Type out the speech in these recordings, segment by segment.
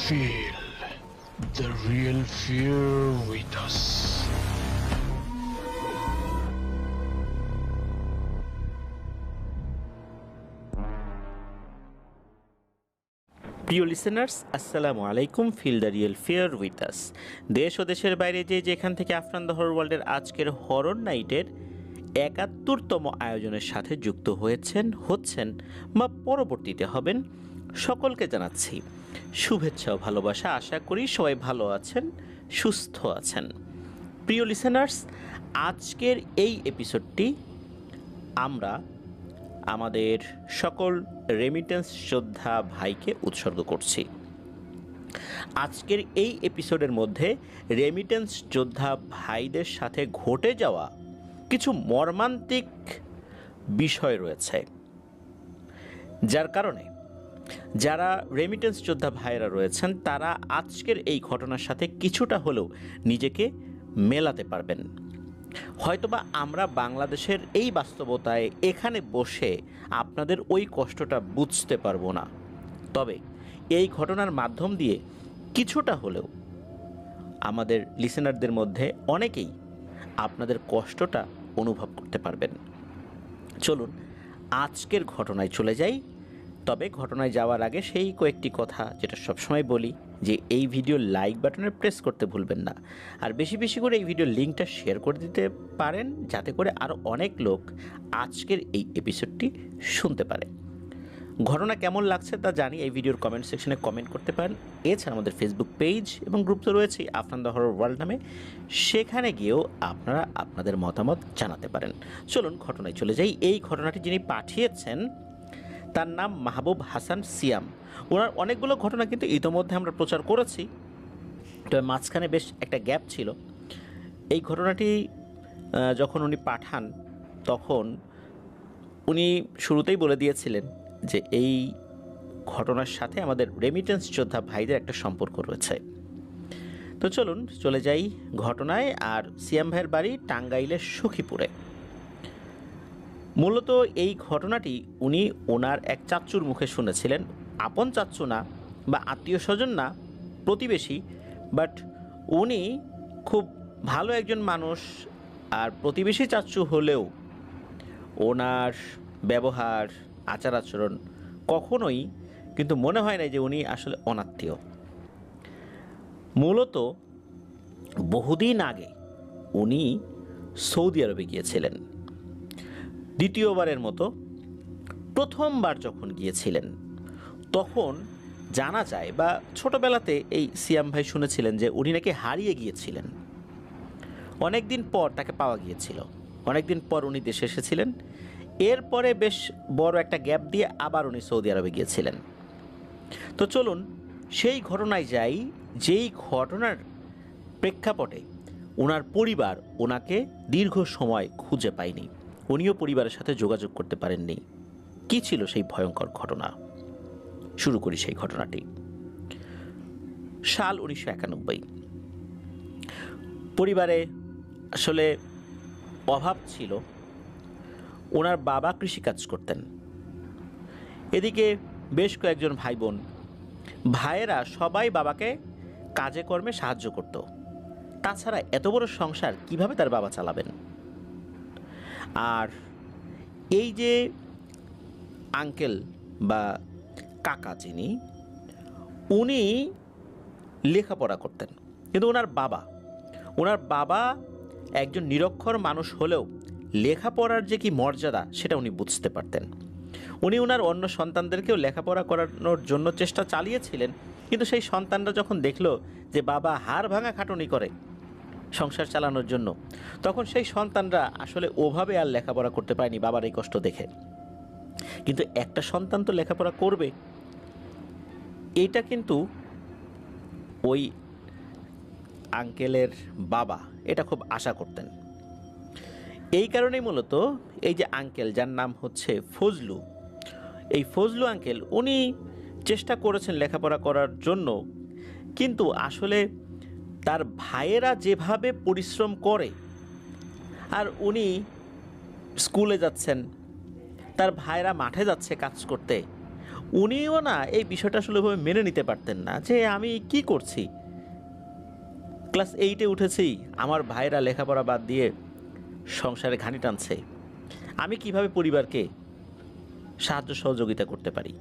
Feel the real fear with us. প্রিয় listeners, আসসালামু আলাইকুম। Feel the real fear with us. দেশ ও দেশের বাইরে যেখান থেকে আফরান দ্য হরর ওয়ার্ল্ডের আজকের হরর নাইটের ৭১তম আয়োজনের সাথে যুক্ত হচ্ছেন বা পরবর্তীতে হবেন, সকলকে জানাচ্ছি শুভেচ্ছা ও ভালোবাসা। আশা করি সবাই ভালো আছেন, সুস্থ আছেন। প্রিয় লিসেনার্স, আজকের এই এপিসোডটি আমরা আমাদের সকল রেমিটেন্স যোদ্ধা ভাইকে উৎসর্গ করছি। আজকের এই এপিসোডের মধ্যে রেমিটেন্স যোদ্ধা ভাইদের সাথে ঘটে যাওয়া কিছু মর্মান্তিক বিষয় রয়েছে, যার কারণে যারা রেমিটেন্স যোদ্ধা ভাইরা রয়েছেন তারা আজকের এই ঘটনার সাথে কিছুটা হলেও নিজেকে মেলাতে পারবেন। হয়তোবা আমরা বাংলাদেশের এই বাস্তবতায় এখানে বসে আপনাদের ওই কষ্টটা বুঝতে পারবো না, তবে এই ঘটনার মাধ্যম দিয়ে কিছুটা হলেও আমাদের লিসেনারদের মধ্যে অনেকেই আপনাদের কষ্টটা অনুভব করতে পারবেন। চলুন আজকের ঘটনায় চলে যাই। তবে ঘটনায় যাওয়ার আগে সেই কয়েকটি কথা যেটা সবসময় বলি, যে এই ভিডিও লাইক বাটনে প্রেস করতে ভুলবেন না, আর বেশি বেশি করে এই ভিডিওর লিঙ্কটা শেয়ার করে দিতে পারেন, যাতে করে আরও অনেক লোক আজকের এই এপিসোডটি শুনতে পারে। ঘটনা কেমন লাগছে তা জানি এই ভিডিওর কমেন্ট সেকশনে কমেন্ট করতে পারেন। এছাড়া আমাদের ফেসবুক পেজ এবং গ্রুপ তো রয়েছে আফরান দ্য হরর ওয়ার্ল্ড নামে, সেখানে গিয়েও আপনারা আপনাদের মতামত জানাতে পারেন। চলুন ঘটনায় চলে যাই। এই ঘটনাটি যিনি পাঠিয়েছেন তার নাম মাহবুব হাসান সিয়াম। ওনার অনেকগুলো ঘটনা কিন্তু ইতোমধ্যে আমরা প্রচার করেছি, তবে মাঝখানে বেশ একটা গ্যাপ ছিল। এই ঘটনাটি যখন উনি পাঠান তখন উনি শুরুতেই বলে দিয়েছিলেন যে এই ঘটনার সাথে আমাদের রেমিটেন্স যোদ্ধা ভাইদের একটা সম্পর্ক রয়েছে। তো চলুন চলে যাই ঘটনায়। আর সিয়াম ভাইয়ের বাড়ি টাঙ্গাইলের সখীপুরে। মূলত এই ঘটনাটি উনি ওনার এক চাচ্চুর মুখে শুনেছিলেন। আপন চাচ্চু না বা আত্মীয় স্বজন না, প্রতিবেশী, বাট উনি খুব ভালো একজন মানুষ। আর প্রতিবেশী চাচ্চু হলেও ওনার ব্যবহার, আচার আচরণ কখনোই কিন্তু মনে হয় না যে উনি আসলে অনাত্মীয়। মূলত বহুদিন আগে উনি সৌদি আরবে গিয়েছিলেন। দ্বিতীয়বারের মতো প্রথমবার যখন গিয়েছিলেন তখন জানা যায়, বা ছোটবেলাতে এই সিয়াম ভাই শুনেছিলেন যে উনি নাকি হারিয়ে গিয়েছিলেন। অনেক দিন পর তাকে পাওয়া গিয়েছিল, অনেক দিন পর উনি দেশে এসেছিলেন। এরপরে বেশ বড় একটা গ্যাপ দিয়ে আবার উনি সৌদি আরবে গিয়েছিলেন। তো চলুন সেই ঘটনায় যাই, যেই ঘটনার প্রেক্ষাপটে ওনার পরিবার ওনাকে দীর্ঘ সময় খুঁজে পায়নি, উনিও পরিবারের সাথে যোগাযোগ করতে পারেননি। কী ছিল সেই ভয়ঙ্কর ঘটনা? শুরু করি সেই ঘটনাটি। সাল 1991। পরিবারে আসলে অভাব ছিল। ওনার বাবা কৃষিকাজ করতেন, এদিকে বেশ কয়েকজন ভাই বোন। ভাইয়েরা সবাই বাবাকে কাজে কর্মে সাহায্য করত। তাছাড়া এত বড় সংসার কিভাবে তার বাবা চালাবেন? আর এই যে আঙ্কেল বা কাকা যিনি, উনি লেখাপড়া করতেন, কিন্তু ওনার বাবা একজন নিরক্ষর মানুষ হলেও লেখাপড়ার যে কি মর্যাদা সেটা উনি বুঝতে পারতেন। উনি ওনার অন্য সন্তানদেরকেও লেখাপড়া করানোর জন্য চেষ্টা চালিয়েছিলেন, কিন্তু সেই সন্তানরা যখন দেখলো যে বাবা হাড় ভাঙা খাটুনি করে সংসার চালানোর জন্য, তখন সেই সন্তানরা আসলে ওভাবে আর লেখাপড়া করতে পারেনি বাবার এই কষ্ট দেখে। কিন্তু একটা সন্তান তো লেখাপড়া করবে, এইটা কিন্তু ওই আঙ্কেলের বাবা এটা খুব আশা করতেন। এই কারণেই মূলত এই যে আঙ্কেল, যার নাম হচ্ছে ফজলু, এই ফজলু আঙ্কেল উনি চেষ্টা করেছেন লেখাপড়া করার জন্য, কিন্তু আসলে তার ভাইয়েরা যেভাবে পরিশ্রম করে আর উনি স্কুলে যাচ্ছেন, তার ভাইয়েরা মাঠে যাচ্ছে কাজ করতে, উনিও না এই বিষয়টা আসলে ওইভাবে মেনে নিতে পারতেন না যে আমি কি করছি, ক্লাস 8-এ উঠেছি, আমার ভাইরা লেখাপড়া বাদ দিয়ে সংসারে ঘানি টানছে, আমি কিভাবে পরিবারকে সাহায্য সহযোগিতা করতে পারি।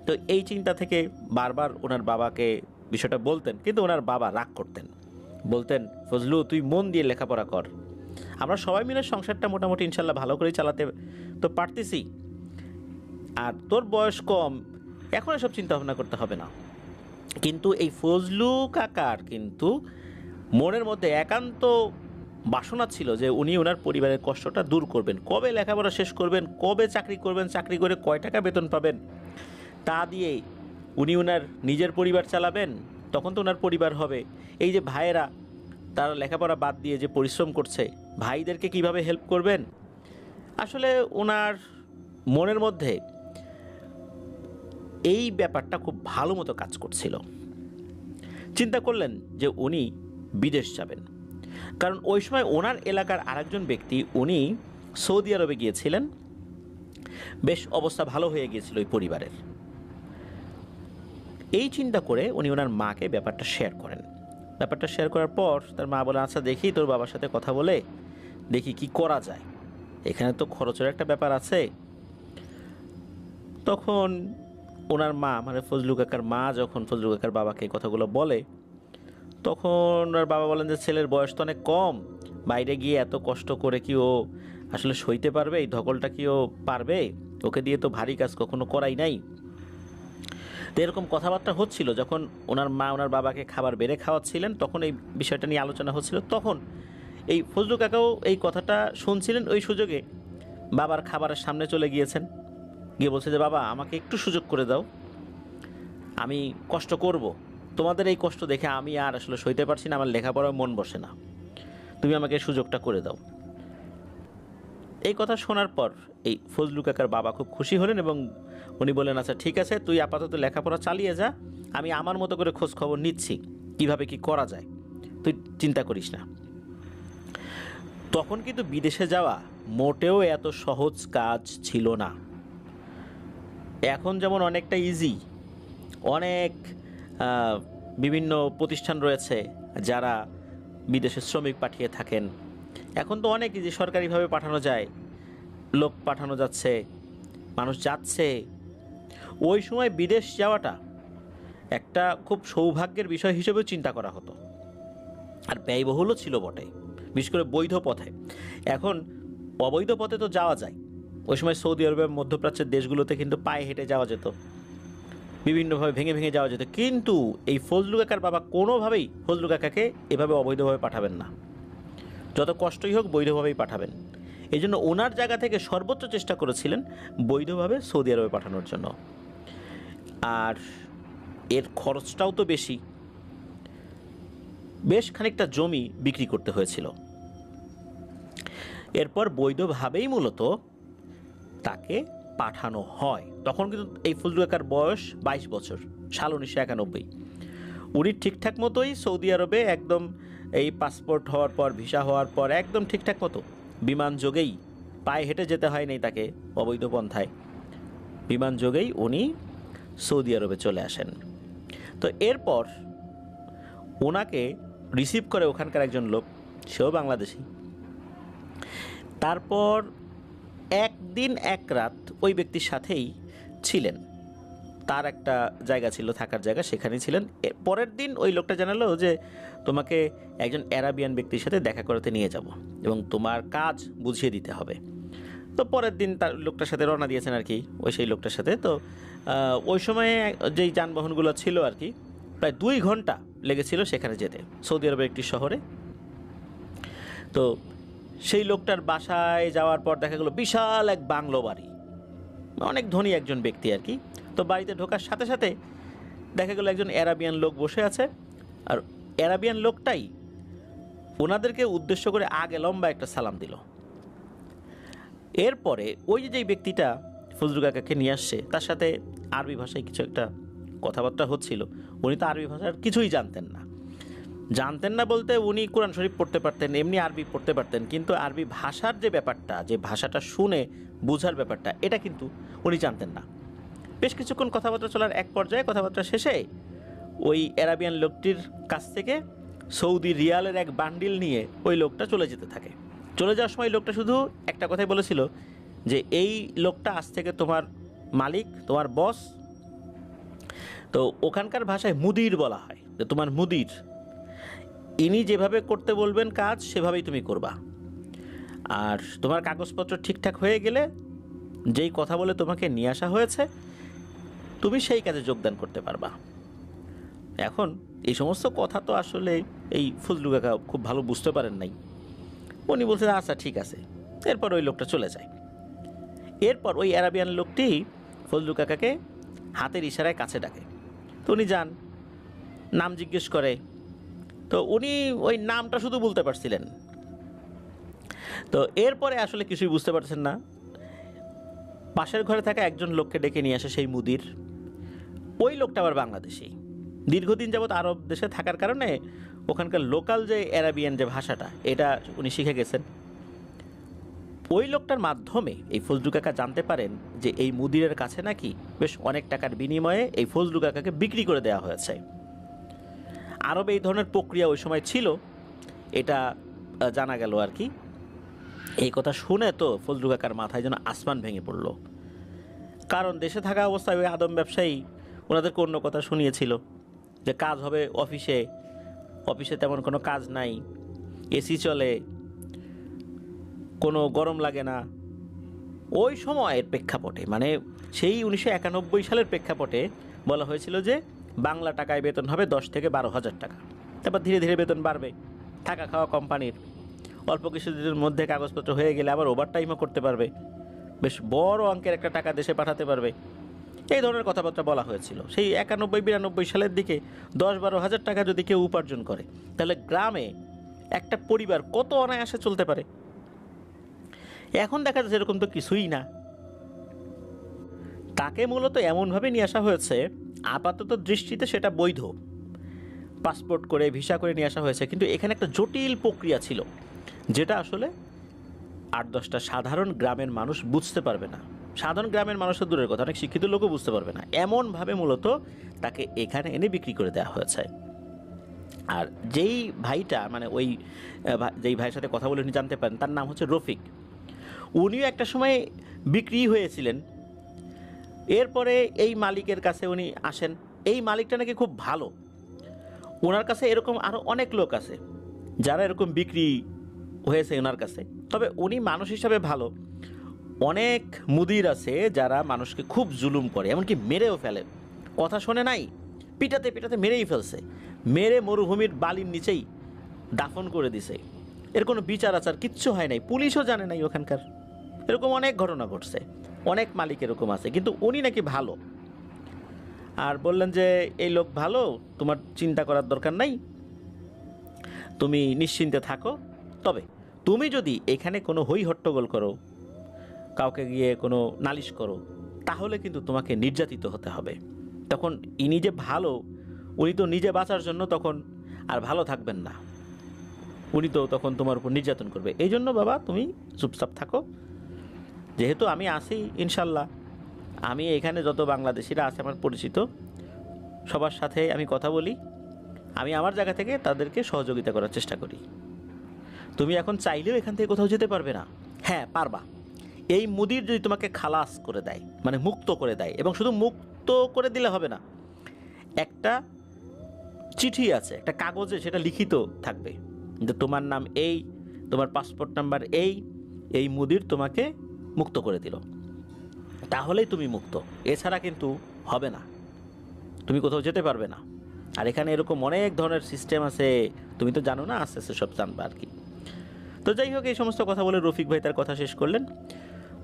তো এই চিন্তা থেকে বারবার ওনার বাবাকে বিষয়টা বলতেন, কিন্তু ওনার বাবা রাগ করতেন, বলতেন ফজলু তুই মন দিয়ে লেখাপড়া কর, আমরা সবাই মিলে সংসারটা মোটামুটি ইনশাল্লাহ ভালো করেই চালাতে তো পারতেছি, আর তোর বয়স কম, এখন এসব চিন্তা ভাবনা করতে হবে না। কিন্তু এই ফজলু কাকার কিন্তু মনের মধ্যে একান্ত বাসনা ছিল যে উনি ওনার পরিবারের কষ্টটা দূর করবেন, কবে লেখাপড়া শেষ করবেন, কবে চাকরি করবেন, চাকরি করে কয় টাকা বেতন পাবেন, তা দিয়েই উনি ওনার নিজের পরিবার চালাবেন, তখন তো ওনার পরিবার হবে। এই যে ভাইয়েরা তারা লেখাপড়া বাদ দিয়ে যে পরিশ্রম করছে, ভাইদেরকে কিভাবে হেল্প করবেন, আসলে ওনার মনের মধ্যে এই ব্যাপারটা খুব ভালো মতো কাজ করছিল। চিন্তা করলেন যে উনি বিদেশ যাবেন, কারণ ওই সময় ওনার এলাকার আরেকজন ব্যক্তি উনি সৌদি আরবে গিয়েছিলেন, বেশ অবস্থা ভালো হয়ে গিয়েছিল ওই পরিবারের। এই চিন্তা করে উনি ওনার মাকে ব্যাপারটা শেয়ার করেন। ব্যাপারটা শেয়ার করার পর তার মা বলে আচ্ছা দেখি তোর বাবার সাথে কথা বলে দেখি কি করা যায়, এখানে তো খরচের একটা ব্যাপার আছে। তখন ওনার মা মানে ফজলু কাকার মা যখন ফজলু কাকার বাবাকে কথাগুলো বলে, তখন ওনার বাবা বলেন যে ছেলের বয়স তো অনেক কম, বাইরে গিয়ে এত কষ্ট করে কি ও আসলে সইতে পারবে, এই ধকলটা কি ও পারবে, ওকে দিয়ে তো ভারী কাজ কখনো করাই নাই। তো এরকম কথাবার্তা হচ্ছিল যখন ওনার মা ওনার বাবাকে খাবার বেড়ে খাওয়াচ্ছিলেন, তখন এই বিষয়টা নিয়ে আলোচনা হচ্ছিল। তখন এই ফজলু কাকাও এই কথাটা শুনছিলেন, ওই সুযোগে বাবার খাবারের সামনে চলে গিয়েছেন, গিয়ে বলছে যে বাবা আমাকে একটু সুযোগ করে দাও, আমি কষ্ট করব, তোমাদের এই কষ্ট দেখে আমি আর আসলে সইতে পারছি না, আমার লেখাপড়ায় মন বসে না, তুমি আমাকে সুযোগটা করে দাও। এই কথা শোনার পর এই ফজলু কাকার বাবা খুব খুশি হলেন এবং উনি বললেন আচ্ছা ঠিক আছে তুই আপাতত লেখাপড়া চালিয়ে যা, আমি আমার মতো করে খোঁজ খবর নিচ্ছি কিভাবে কি করা যায়, তুই চিন্তা করিস না। তখন কিন্তু বিদেশে যাওয়া মোটেও এত সহজ কাজ ছিল না। এখন যেমন অনেকটা ইজি, অনেক বিভিন্ন প্রতিষ্ঠান রয়েছে যারা বিদেশে শ্রমিক পাঠিয়ে থাকেন, এখন তো অনেক ইজি, সরকারিভাবে পাঠানো যায়, লোক পাঠানো যাচ্ছে, মানুষ যাচ্ছে। ওই সময় বিদেশ যাওয়াটা একটা খুব সৌভাগ্যের বিষয় হিসেবেও চিন্তা করা হতো, আর ব্যয়বহুলও ছিল বটে, বিশেষ করে বৈধ পথে। এখন অবৈধ পথে তো যাওয়া যায়, ওই সময় সৌদি আরবের মধ্যপ্রাচ্যের দেশগুলোতে কিন্তু পায়ে হেঁটে যাওয়া যেত, বিভিন্নভাবে ভেঙে ভেঙে যাওয়া যেত, কিন্তু এই ফজলু কাকার বাবা কোনোভাবেই ফজলু কাকাকে এভাবে অবৈধভাবে পাঠাবেন না, যত কষ্টই হোক বৈধভাবেই পাঠাবেন। এই জন্য ওনার জায়গা থেকে সর্বোচ্চ চেষ্টা করেছিলেন বৈধভাবে সৌদি আরবে পাঠানোর জন্য। আর এর খরচটাও তো বেশি, বেশ খানিকটা জমি বিক্রি করতে হয়েছিল। এরপর বৈধভাবেই মূলত তাকে পাঠানো হয়। তখন কিন্তু এই ফজলু কাকার বয়স 22 বছর, সাল 1991। উনি ঠিকঠাক মতোই সৌদি আরবে একদম এই পাসপোর্ট হওয়ার পর, ভিসা হওয়ার পর একদম ঠিকঠাক মতো বিমান যোগেই, পায়ে হেঁটে যেতে হয়নি তাকে অবৈধ পন্থায়, বিমান যোগেই উনি সৌদি আরবে চলে আসেন। তো এরপর ওনাকে রিসিভ করে ওখানকার একজন লোক, সেও বাংলাদেশি। তারপর একদিন এক রাত ওই ব্যক্তির সাথেই ছিলেন, তার একটা জায়গা ছিল থাকার জায়গা, সেখানেই ছিলেন। পরের দিন ওই লোকটা জানালো যে তোমাকে একজন অ্যারাবিয়ান ব্যক্তির সাথে দেখা করাতে নিয়ে যাব এবং তোমার কাজ বুঝিয়ে দিতে হবে। তো পরের দিন তার লোকটার সাথে রওনা দিয়েছেন আর কি, ওই সেই লোকটার সাথে। তো ওই সময়ে যেই যানবাহনগুলো ছিল আর কি, প্রায় 2 ঘন্টা লেগেছিল সেখানে যেতে, সৌদি আরবের একটি শহরে। তো সেই লোকটার বাসায় যাওয়ার পর দেখা গেল বিশাল এক বাংলো বাড়ি, অনেক ধনী একজন ব্যক্তি আর কি। তো বাড়িতে ঢোকার সাথে সাথে দেখা গেল একজন অ্যারাবিয়ান লোক বসে আছে, আর অ্যারাবিয়ান লোকটাই ওনাদেরকে উদ্দেশ্য করে আগে লম্বা একটা সালাম দিল। এরপরে ওই যে যেই ব্যক্তিটা ফজলু কাকাকে নিয়ে আসছে তার সাথে আরবি ভাষায় কিছু একটা কথাবার্তা হচ্ছিল। উনি তো আরবি ভাষার কিছুই জানতেন না, জানতেন না বলতে উনি কোরআন শরীফ পড়তে পারতেন, এমনি আরবি পড়তে পারতেন, কিন্তু আরবি ভাষার যে ব্যাপারটা, যে ভাষাটা শুনে বোঝার ব্যাপারটা, এটা কিন্তু উনি জানতেন না। বেশ কিছুক্ষণ কথাবার্তা চলার এক পর্যায়ে কথাবার্তা শেষে ওই অ্যারাবিয়ান লোকটির কাছ থেকে সৌদি রিয়ালের এক বান্ডিল নিয়ে ওই লোকটা চলে যেতে থাকে। চলে যাওয়ার সময় লোকটা শুধু একটা কথাই বলেছিল যে এই লোকটা আজ থেকে তোমার মালিক, তোমার বস। তো ওখানকার ভাষায় মুদির বলা হয়, যে তোমার মুদির, ইনি যেভাবে করতে বলবেন কাজ সেভাবেই তুমি করবা। আর তোমার কাগজপত্র ঠিকঠাক হয়ে গেলে, যেই কথা বলে তোমাকে নিয়ে আসা হয়েছে, তুমি সেই কাজে যোগদান করতে পারবা। এখন এই সমস্ত কথা তো আসলে এই ফজলু কাকা খুব ভালো বুঝতে পারেন নাই। উনি বলছেন আচ্ছা ঠিক আছে। এরপর ওই লোকটা চলে যায়। এরপর ওই অ্যারাবিয়ান লোকটি ফজলু কাকাকে হাতের ইশারায় কাছে ডাকে। তো উনি যান, নাম জিজ্ঞেস করে। তো উনি ওই নামটা শুধু বলতে পারছিলেন। তো এরপরে আসলে কিছুই বুঝতে পারছেন না। পাশের ঘরে থাকা একজন লোককে ডেকে নিয়ে আসে সেই মুদির। ওই লোকটা আবার বাংলাদেশি, দীর্ঘদিন যাবৎ আরব দেশে থাকার কারণে ওখানকার লোকাল যে অ্যারাবিয়ান যে ভাষাটা, এটা উনি শিখে গেছেন। ওই লোকটার মাধ্যমে এই ফজলু কাকা জানতে পারেন যে এই মুদিরের কাছে নাকি বেশ অনেক টাকার বিনিময়ে এই ফজলু কাকাকে বিক্রি করে দেওয়া হয়েছে। আরবে এই ধরনের প্রক্রিয়া ওই সময় ছিল, এটা জানা গেল আর কি। এই কথা শুনে তো ফজলু কাকার মাথায় যেন আসমান ভেঙে পড়ল। কারণ দেশে থাকা অবস্থায় ওই আদম ব্যবসায়ী ওনাদেরকে অন্য কথা শুনিয়েছিল যে কাজ হবে অফিসে, অফিসে তেমন কোনো কাজ নাই, এসি চলে, কোনো গরম লাগে না। ওই সময়ের প্রেক্ষাপটে, মানে সেই 1991 সালের প্রেক্ষাপটে বলা হয়েছিল যে বাংলা টাকায় বেতন হবে 10 থেকে 12,000 টাকা। তারপর ধীরে ধীরে বেতন বাড়বে, থাকা খাওয়া কোম্পানির, অল্প কিছুদিনের মধ্যে কাগজপত্র হয়ে গেলে আবার ওভারটাইমও করতে পারবে, বেশ বড় অঙ্কের একটা টাকা দেশে পাঠাতে পারবে। এই ধরনের কথাবার্তা বলা হয়েছিল সেই 91-92 সালের দিকে। 10-12 হাজার টাকা যদি কেউ উপার্জন করে, তাহলে গ্রামে একটা পরিবার কত অনায়াসে চলতে পারে। এখন দেখা যাচ্ছে এরকম তো কিছুই না। তাকে মূলত এমনভাবে নিয়ে আসা হয়েছে, আপাতত দৃষ্টিতে সেটা বৈধ, পাসপোর্ট করে ভিসা করে নিয়ে আসা হয়েছে, কিন্তু এখানে একটা জটিল প্রক্রিয়া ছিল যেটা আসলে 8-10টা সাধারণ গ্রামের মানুষ বুঝতে পারবে না। সাধারণ গ্রামের মানুষের দূরের কথা, অনেক শিক্ষিত লোকও বুঝতে পারবে না। এমনভাবে মূলত তাকে এখানে এনে বিক্রি করে দেওয়া হয়েছে। আর যেই ভাইটা, মানে ওই যেই ভাইয়ের সাথে কথা বলে উনি জানতে পারেন, তার নাম হচ্ছে রফিক। উনিও একটা সময় বিক্রি হয়েছিলেন। এরপরে এই মালিকের কাছে উনি আসেন। এই মালিকটা নাকি খুব ভালো, ওনার কাছে এরকম আরও অনেক লোক আছে যারা এরকম বিক্রি হয়েছে ওনার কাছে। তবে উনি মানুষ হিসাবে ভালো। অনেক মুদির আছে যারা মানুষকে খুব জুলুম করে, এমনকি মেরেও ফেলে। কথা শোনে নাই, পিটাতে পিটাতে মেরেই ফেলছে, মেরে মরুভূমির বালির নিচেই দাফন করে দিছে। এর কোনো বিচার আচার কিচ্ছু হয় নাই, পুলিশও জানে নাই ওখানকার। এরকম অনেক ঘটনা ঘটছে, অনেক মালিক এরকম আছে, কিন্তু উনি নাকি ভালো। আর বললেন যে এই লোক ভালো, তোমার চিন্তা করার দরকার নাই, তুমি নিশ্চিন্তে থাকো। তবে তুমি যদি এখানে কোনো হই হট্টগোল করো, কাউকে গিয়ে কোনো নালিশ করো, তাহলে কিন্তু তোমাকে নির্যাতিত হতে হবে। তখন ইনি যে ভালো, উনি তো নিজে বাঁচার জন্য তখন আর ভালো থাকবেন না, উনি তো তখন তোমার উপর নির্যাতন করবে। এই জন্য বাবা তুমি চুপচাপ থাকো, যেহেতু আমি আসি ইনশাল্লাহ, আমি এখানে যত বাংলাদেশিরা আছে আমার পরিচিত, সবার সাথে আমি কথা বলি, আমি আমার জায়গা থেকে তাদেরকে সহযোগিতা করার চেষ্টা করি। তুমি এখন চাইলেও এখান থেকে কোথাও যেতে পারবে না। হ্যাঁ পারবা, এই মুদির যদি তোমাকে খালাস করে দেয়, মানে মুক্ত করে দেয়, এবং শুধু মুক্ত করে দিলে হবে না, একটা চিঠি আছে, একটা কাগজে সেটা লিখিত থাকবে যে তোমার নাম এই, তোমার পাসপোর্ট নাম্বার এই, এই মুদির তোমাকে মুক্ত করে দিল, তাহলেই তুমি মুক্ত। এছাড়া কিন্তু হবে না, তুমি কোথাও যেতে পারবে না। আর এখানে এরকম অনেক ধরনের সিস্টেম আছে, তুমি তো জানো না, আস্তে আস্তে সব জানবা আর কি। তো যাই হোক, এই সমস্ত কথা বলে রফিক ভাই তার কথা শেষ করলেন।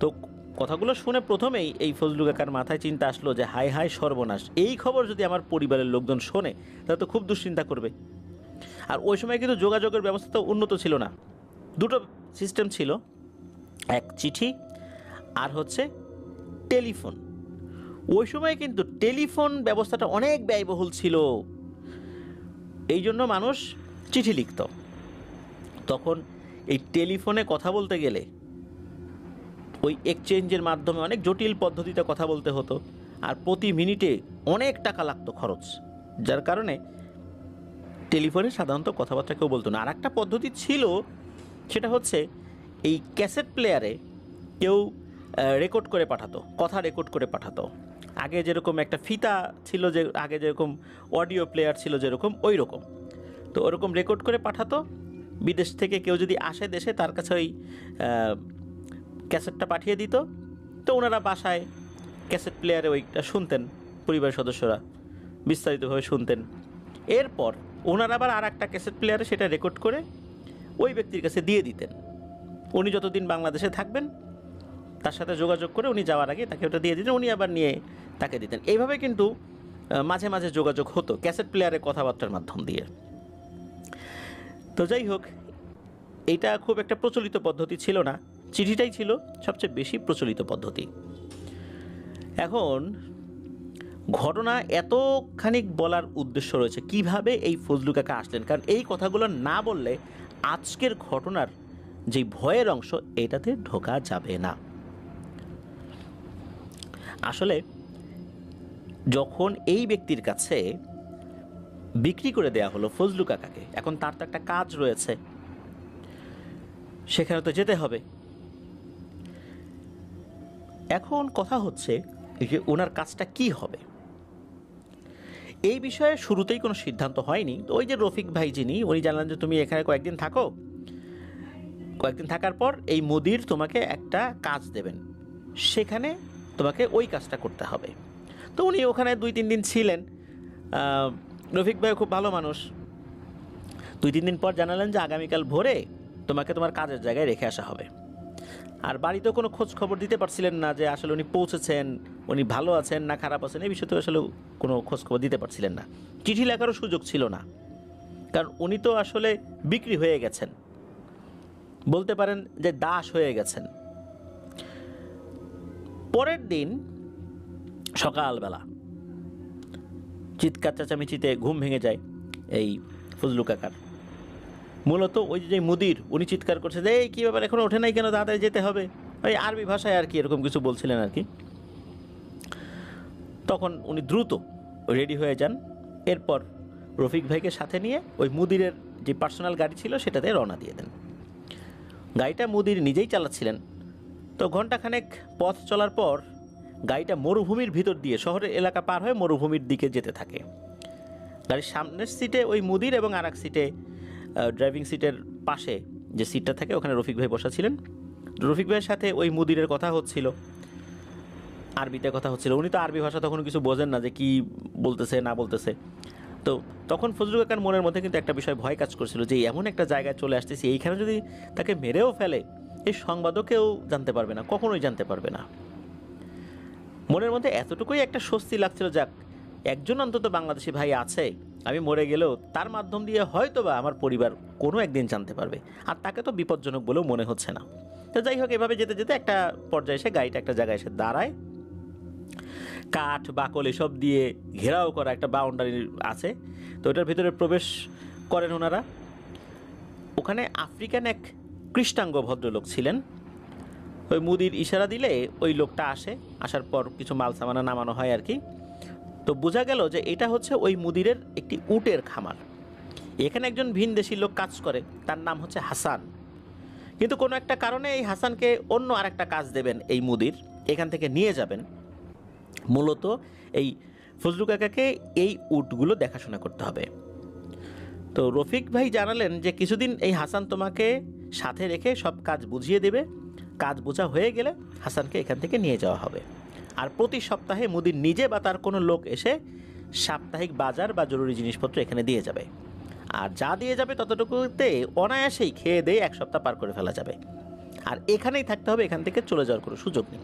তো কথাগুলো শুনে প্রথমেই এই ফজলু কাকার মাথায় চিন্তা আসলো যে হায় হায় সর্বনাশ, এই খবর যদি আমার পরিবারের লোকজন শোনে তাহলে তো খুব দুশ্চিন্তা করবে। আর ওই সময় কিন্তু যোগাযোগের ব্যবস্থা তো উন্নত ছিল না, দুটো সিস্টেম ছিল, এক চিঠি আর হচ্ছে টেলিফোন। ওই সময় কিন্তু টেলিফোন ব্যবস্থাটা অনেক ব্যয়বহুল ছিল, এই জন্য মানুষ চিঠি লিখত। তখন এই টেলিফোনে কথা বলতে গেলে ওই এক্সচেঞ্জের মাধ্যমে অনেক জটিল পদ্ধতিতে কথা বলতে হতো। আর প্রতি মিনিটে অনেক টাকা লাগতো খরচ, যার কারণে টেলিফোনে সাধারণত কথাবার্তা কেউ বলতো না। আর একটা পদ্ধতি ছিল, সেটা হচ্ছে এই ক্যাসেট প্লেয়ারে কেউ রেকর্ড করে পাঠাতো, কথা রেকর্ড করে পাঠাতো। আগে যেরকম একটা ফিতা ছিল, যে আগে যেরকম অডিও প্লেয়ার ছিল যেরকম, ওই রকম। তো ওরকম রেকর্ড করে পাঠাতো। বিদেশ থেকে কেউ যদি আসে দেশে, তার কাছে ওই ক্যাসেটটা পাঠিয়ে দিত। তো ওনারা বাসায় ক্যাসেট প্লেয়ারে ওইটা শুনতেন, পরিবারের সদস্যরা বিস্তারিতভাবে শুনতেন। এরপর ওনারা আবার আর একটা ক্যাসেট প্লেয়ারে সেটা রেকর্ড করে ওই ব্যক্তির কাছে দিয়ে দিতেন। উনি যতদিন বাংলাদেশে থাকবেন তার সাথে যোগাযোগ করে উনি যাওয়ার আগে তাকে ওটা দিয়ে দিতেন, উনি আবার নিয়ে তাকে দিতেন। এইভাবে কিন্তু মাঝে মাঝে যোগাযোগ হতো ক্যাসেট প্লেয়ারে কথাবার্তার মাধ্যম দিয়ে। তো যাই হোক, এইটা খুব একটা প্রচলিত পদ্ধতি ছিল না, চিঠিটাই ছিল সবচেয়ে বেশি প্রচলিত পদ্ধতি। এখন ঘটনা এতখানি বলার উদ্দেশ্য রয়েছে কিভাবে এই ফজলু কাকা আসলেন, কারণ এই কথাগুলো না বললে আজকের ঘটনার যে ভয়ের অংশ এটাতে ঢোকা যাবে না। আসলে যখন এই ব্যক্তির কাছে বিক্রি করে দেয়া হলো ফজলু কাকাকে, এখন তার তো একটা কাজ রয়েছে, সেখানে তো যেতে হবে। এখন কথা হচ্ছে যে ওনার কাজটা কি হবে, এই বিষয়ে শুরুতেই কোনো সিদ্ধান্ত হয়নি। তো ওই যে রফিক ভাই যিনি, উনি জানলেন যে তুমি এখানে কয়েকদিন থাকো, কয়েকদিন থাকার পর এই মুদির তোমাকে একটা কাজ দেবেন, সেখানে তোমাকে ওই কাজটা করতে হবে। তো উনি ওখানে 2-3 দিন ছিলেন। রফিক ভাই খুব ভালো মানুষ। 2-3 দিন পর জানালেন যে আগামীকাল ভোরে তোমাকে তোমার কাজের জায়গায় রেখে আসা হবে। আর বাড়িতেও কোনো খোঁজ খবর দিতে পারছিলেন না যে আসলে উনি পৌঁছেছেন, উনি ভালো আছেন না খারাপ আছেন, এই বিষয়ে তো আসলে কোনো খোঁজ খবর দিতে পারছিলেন না। চিঠি লেখারও সুযোগ ছিল না, কারণ উনি তো আসলে বিক্রি হয়ে গেছেন, বলতে পারেন যে দাস হয়ে গেছেন। পরের দিন সকালবেলা চিৎকার চেঁচামেচিতে ঘুম ভেঙে যায় এই ফজলু কাকার। মূলত ওই যে মুদির, উনি চিৎকার করছে যে এই কী ব্যাপার, এখনো ওঠে নাই কেন, তাড়াতাড়ি যেতে হবে, ওই আরবি ভাষায় আর কি এরকম কিছু বলছিলেন আর কি। তখন উনি দ্রুত রেডি হয়ে যান। এরপর রফিক ভাইকে সাথে নিয়ে ওই মুদিরের যে পার্সোনাল গাড়ি ছিল সেটাতে রওনা দিয়ে দেন। গাড়িটা মুদির নিজেই চালাচ্ছিলেন। তো ঘন্টাখানেক পথ চলার পর গাড়িটা মরুভূমির ভিতর দিয়ে শহরের এলাকা পার হয়ে মরুভূমির দিকে যেতে থাকে। গাড়ির সামনের সিটে ওই মুদির এবং আর এক সিটে, ড্রাইভিং সিটের পাশে যে সিটটা থাকে ওখানে রফিক ভাই বসা ছিলেন। রফিক ভাইয়ের সাথে ওই মুদিরের কথা হচ্ছিল, আরবিতে কথা হচ্ছিল। উনি তো আরবি ভাষা তখন কিছু বোঝেন না যে কি বলতেছে না বলতেছে। তো তখন ফজলু কাকার মনের মধ্যে কিন্তু একটা বিষয় ভয় কাজ করছিল যে এমন একটা জায়গায় চলে আসতেছি, এইখানে যদি তাকে মেরেও ফেলে এই সংবাদও কেউ জানতে পারবে না, কখনোই জানতে পারবে না। মনের মধ্যে এতটুকুই একটা স্বস্তি লাগছিল, যাক একজন অন্তত বাংলাদেশি ভাই আছে, আমি মরে গেলেও তার মাধ্যম দিয়ে হয়তোবা আমার পরিবার কোনো একদিন জানতে পারবে, আর তাকে তো বিপজ্জনক বলেও মনে হচ্ছে না। তো যাই হোক, এভাবে যেতে যেতে একটা পর্যায়ে এসে গাড়িটা একটা জায়গায় এসে দাঁড়ায়। কাঠ বাকল এসব দিয়ে ঘেরাও করা একটা বাউন্ডারি আছে। তো ওটার ভিতরে প্রবেশ করেন ওনারা। ওখানে আফ্রিকান এক কৃষ্ণাঙ্গ ভদ্রলোক ছিলেন। ওই মুদির ইশারা দিলে ওই লোকটা আসে, আসার পর কিছু মাল সামানা নামানো হয় আর কি। তো বোঝা গেল যে এটা হচ্ছে ওই মুদিরের একটি উটের খামার। এখানে একজন ভিনদেশি লোক কাজ করে, তার নাম হচ্ছে হাসান। কিন্তু কোনো একটা কারণে এই হাসানকে অন্য আরেকটা কাজ দেবেন এই মুদির, এখান থেকে নিয়ে যাবেন। মূলত এই ফজলু কাকাকে এই উটগুলো দেখাশোনা করতে হবে। তো রফিক ভাই জানালেন যে কিছুদিন এই হাসান তোমাকে সাথে রেখে সব কাজ বুঝিয়ে দেবে, কাজ বোঝা হয়ে গেলে হাসানকে এখান থেকে নিয়ে যাওয়া হবে। আর প্রতি সপ্তাহে মুদির নিজে বা তার কোনো লোক এসে সাপ্তাহিক বাজার বা জরুরি জিনিসপত্র এখানে দিয়ে যাবে। আর যা দিয়ে যাবে ততটুকুতে অনায়াসেই খেয়ে দিয়ে 1 সপ্তাহ পার করে ফেলা যাবে। আর এখানেই থাকতে হবে, এখান থেকে চলে যাওয়ার কোনো সুযোগ নেই।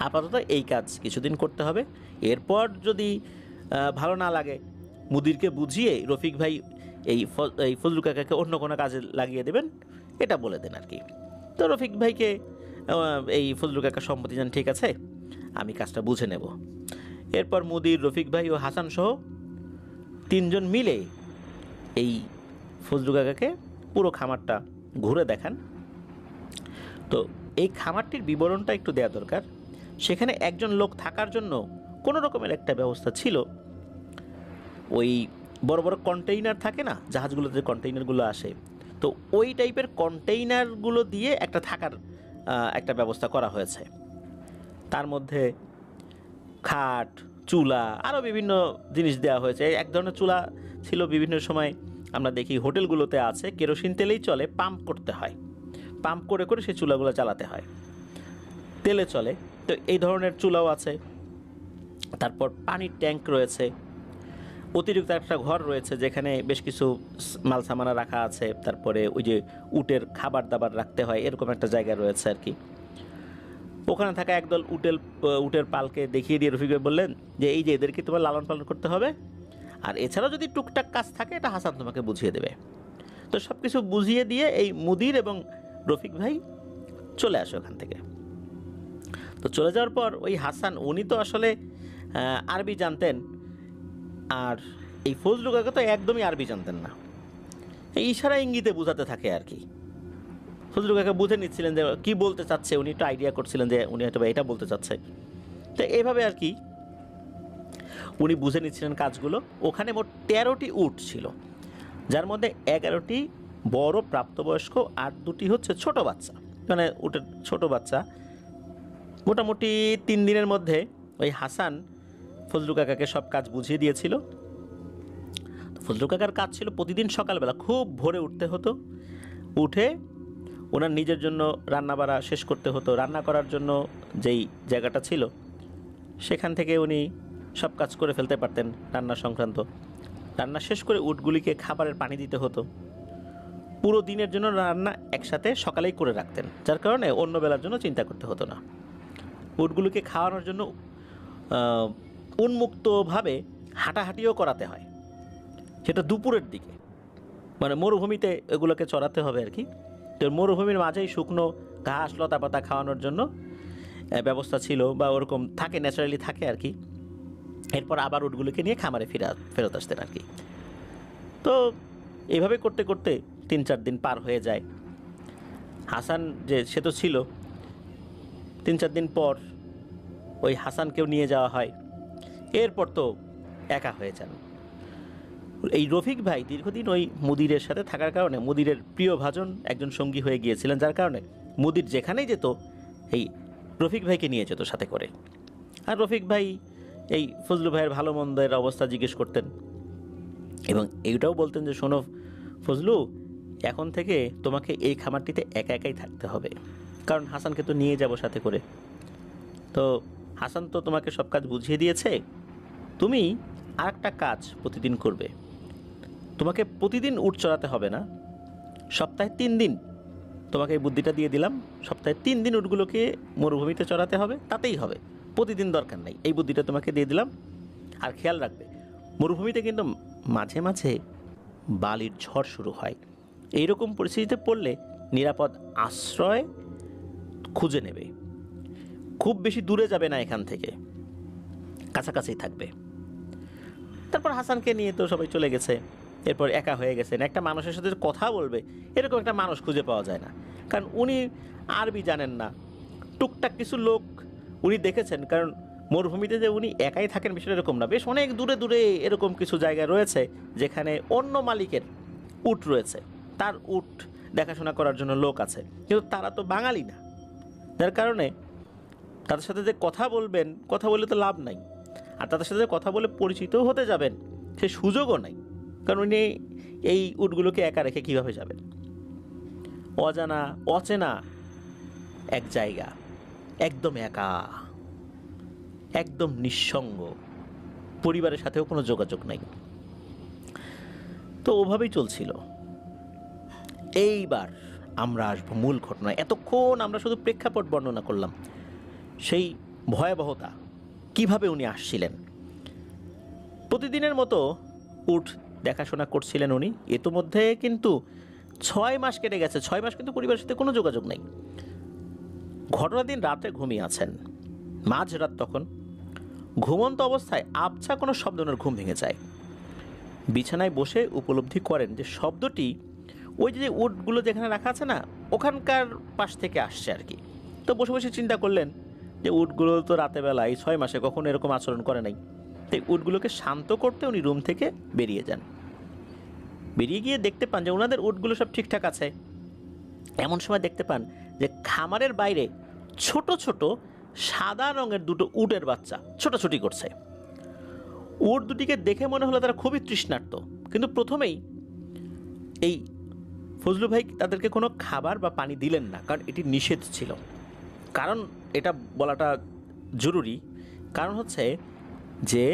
আপাতত এই কাজ কিছুদিন করতে হবে। এরপর যদি ভালো না লাগে, মুদিরকে বুঝিয়ে রফিক ভাই এই ফজলু কাকাকে অন্য কোনো কাজে লাগিয়ে দেবেন, এটা বলে দেন আর কি। তো রফিক ভাইকে এই ফজলু কাকা সম্মতি জান, ঠিক আছে আমি কাজটা বুঝে নেব। এরপর মুদির, রফিক ভাই ও হাসান সহ 3 জন মিলে এই ফজলু কাকাকে পুরো খামারটা ঘুরে দেখান। তো এই খামারটির বিবরণটা একটু দেওয়া দরকার। সেখানে একজন লোক থাকার জন্য কোনো রকমের একটা ব্যবস্থা ছিল। ওই বড় বড় কন্টেইনার থাকে না, জাহাজগুলোতে যে কন্টেইনারগুলো আসে, তো ওই টাইপের কন্টেইনারগুলো দিয়ে একটা থাকার একটা ব্যবস্থা করা হয়েছে। তার মধ্যে খাট, চুলা, আরও বিভিন্ন জিনিস দেওয়া হয়েছে। এক ধরনের চুলা ছিল, বিভিন্ন সময় আমরা দেখি হোটেলগুলোতে আছে, কেরোসিন তেলেই চলে, পাম্প করতে হয়, পাম্প করে করে সেই চুলাগুলো চালাতে হয়, তেলে চলে। তো এই ধরনের চুলাও আছে। তারপর পানির ট্যাঙ্ক রয়েছে, অতিরিক্ত একটা ঘর রয়েছে যেখানে বেশ কিছু মাল সামানা রাখা আছে। তারপরে ওই যে উটের খাবার দাবার রাখতে হয়, এরকম একটা জায়গা রয়েছে আর কি। ওখানে থাকা একদল উটের পালকে দেখিয়ে দিয়ে রফিক ভাই বললেন যে এই যে এদেরকে তোমার লালন পালন করতে হবে, আর এছাড়াও যদি টুকটাক কাজ থাকে এটা হাসান তোমাকে বুঝিয়ে দেবে। তো সব কিছু বুঝিয়ে দিয়ে এই মুদির এবং রফিক ভাই চলে আসে ওখান থেকে। তো চলে যাওয়ার পর ওই হাসান, উনি তো আসলে আরবি জানতেন, আর এই ফজলু কাকা তো একদমই আরবি জানতেন না। এই ইশারা ইঙ্গিতে বোঝাতে থাকে আর কি। ফজলু কাকা বুঝে নিচ্ছিলেন যে কী বলতে চাচ্ছে, উনি একটু আইডিয়া করছিলেন যে উনি হয়তো এটা বলতে চাচ্ছে। তো এইভাবে আর কি উনি বুঝে নিচ্ছিলেন কাজগুলো। ওখানে মোট 13টি উট ছিল, যার মধ্যে 11টি বড় প্রাপ্তবয়স্ক আর 2টি হচ্ছে ছোট বাচ্চা, মানে উটের ছোট বাচ্চা। মোটামুটি 3 দিনের মধ্যে ওই হাসান ফজলু কাকাকে সব কাজ বুঝিয়ে দিয়েছিল। ফজলু কাকার কাজ ছিল প্রতিদিন সকালবেলা খুব ভোরে উঠতে হতো, উঠে ওনার নিজের জন্য রান্না বাড়া শেষ করতে হতো। রান্না করার জন্য যেই জায়গাটা ছিল সেখান থেকে উনি সব কাজ করে ফেলতে পারতেন রান্না সংক্রান্ত। রান্না শেষ করে উটগুলিকে খাবারের পানি দিতে হতো। পুরো দিনের জন্য রান্না একসাথে সকালেই করে রাখতেন, যার কারণে অন্য বেলার জন্য চিন্তা করতে হতো না। উটগুলিকে খাওয়ানোর জন্য উন্মুক্তভাবে হাঁটাহাঁটিও করাতে হয়, সেটা দুপুরের দিকে, মানে মরুভূমিতে এগুলোকে চড়াতে হবে আর কি। তো মরুভূমির মাঝেই শুকনো ঘাস লতা পাতা খাওয়ানোর জন্য ব্যবস্থা ছিল, বা ওরকম থাকে, ন্যাচারালি থাকে আর কি। এরপর আবার উটগুলোকে নিয়ে খামারে ফেরত আসতেন আর কি। তো এইভাবে করতে করতে 3-4 দিন পার হয়ে যায়। হাসান যে সে তো ছিল, 3-4 দিন পর ওই হাসানকেও নিয়ে যাওয়া হয়। এরপর তো একা হয়ে যান। এই রফিক ভাই দীর্ঘদিন ওই মুদিরের সাথে থাকার কারণে মুদিরের প্রিয়ভাজন একজন সঙ্গী হয়ে গিয়েছিলেন, যার কারণে মুদির যেখানেই যেত এই রফিক ভাইকে নিয়ে যেত সাথে করে। আর রফিক ভাই এই ফজলু ভাইয়ের ভালো মন্দের অবস্থা জিজ্ঞেস করতেন, এবং এইটাও বলতেন যে শোনো ফজলু, এখন থেকে তোমাকে এই খামারটিতে একা একাই থাকতে হবে, কারণ হাসানকে তো নিয়ে যাব সাথে করে। তো হাসান তো তোমাকে সব কাজ বুঝিয়ে দিয়েছে, তুমি আর একটা কাজ প্রতিদিন করবে। তোমাকে প্রতিদিন উট চড়াতে হবে না, সপ্তাহে 3 দিন তোমাকে এই বুদ্ধিটা দিয়ে দিলাম, সপ্তাহে 3 দিন উটগুলোকে মরুভূমিতে চড়াতে হবে, তাতেই হবে, প্রতিদিন দরকার নেই। এই বুদ্ধিটা তোমাকে দিয়ে দিলাম। আর খেয়াল রাখবে, মরুভূমিতে কিন্তু মাঝে মাঝে বালির ঝড় শুরু হয়। এইরকম পরিস্থিতিতে পড়লে নিরাপদ আশ্রয় খুঁজে নেবে, খুব বেশি দূরে যাবে না এখান থেকে, কাছাকাছি থাকবে। তারপর হাসানকে নিয়ে তো সবাই চলে গেছে। এরপর একা হয়ে গেছেন। একটা মানুষের সাথে কথা বলবে এরকম একটা মানুষ খুঁজে পাওয়া যায় না, কারণ উনি আরবি জানেন না। টুকটাক কিছু লোক উনি দেখেছেন, কারণ মরুভূমিতে যে উনি একাই থাকেন বিষয়টা এরকম না, বেশ অনেক দূরে দূরে এরকম কিছু জায়গা রয়েছে যেখানে অন্য মালিকের উট রয়েছে, তার উট দেখাশোনা করার জন্য লোক আছে, কিন্তু তারা তো বাঙালি না, যার কারণে তাদের সাথে যে কথা বলবেন, কথা বলে তো লাভ নাই। আর তাদের সাথে কথা বলে পরিচিতও হতে যাবেন সে সুযোগও নাই, কারণ উনি এই উটগুলোকে একা রেখে কীভাবে যাবেন? অজানা অচেনা এক জায়গা, একদম একা, একদম নিঃসঙ্গ, পরিবারের সাথেও কোনো যোগাযোগ নাই। তো ওভাবেই চলছিল। এইবার আমরা আসবো মূল ঘটনায়। এতক্ষণ আমরা শুধু প্রেক্ষাপট বর্ণনা করলাম, সেই ভয়াবহতা, কিভাবে উনি আসছিলেন। প্রতিদিনের মতো উট দেখাশোনা করছিলেন উনি। ইতোমধ্যে কিন্তু 6 মাস কেটে গেছে। 6 মাস কিন্তু পরিবারের সাথে কোনো যোগাযোগ নেই। ঘটনার দিন রাতে ঘুমিয়ে আছেন, মাঝরাত তখন। ঘুমন্ত অবস্থায় আবছা কোনো শব্দ ওনার ঘুম ভেঙে যায়। বিছানায় বসে উপলব্ধি করেন যে শব্দটি ওই যে উটগুলো যেখানে রাখা আছে না, ওখানকার পাশ থেকে আসছে আর কি। তো বসে বসে চিন্তা করলেন, যে উটগুলো তো রাতে বেলা এই 6 মাসে কখনো এরকম আচরণ করে নাই। তাই উটগুলোকে শান্ত করতে উনি রুম থেকে বেরিয়ে যান। বেরিয়ে গিয়ে দেখতে পান যে ওনাদের উটগুলো সব ঠিকঠাক আছে। এমন সময় দেখতে পান যে খামারের বাইরে ছোট ছোট সাদা রঙের দুটো উটের বাচ্চা ছোটাছুটি করছে। উট দুটিকে দেখে মনে হলো তারা খুবই তৃষ্ণার্ত, কিন্তু প্রথমেই এই ফজলু ভাই তাদেরকে কোনো খাবার বা পানি দিলেন না, কারণ এটি নিষেধ ছিল। কারণ এটা বলাটা জরুরি, কারণ হচ্ছে যে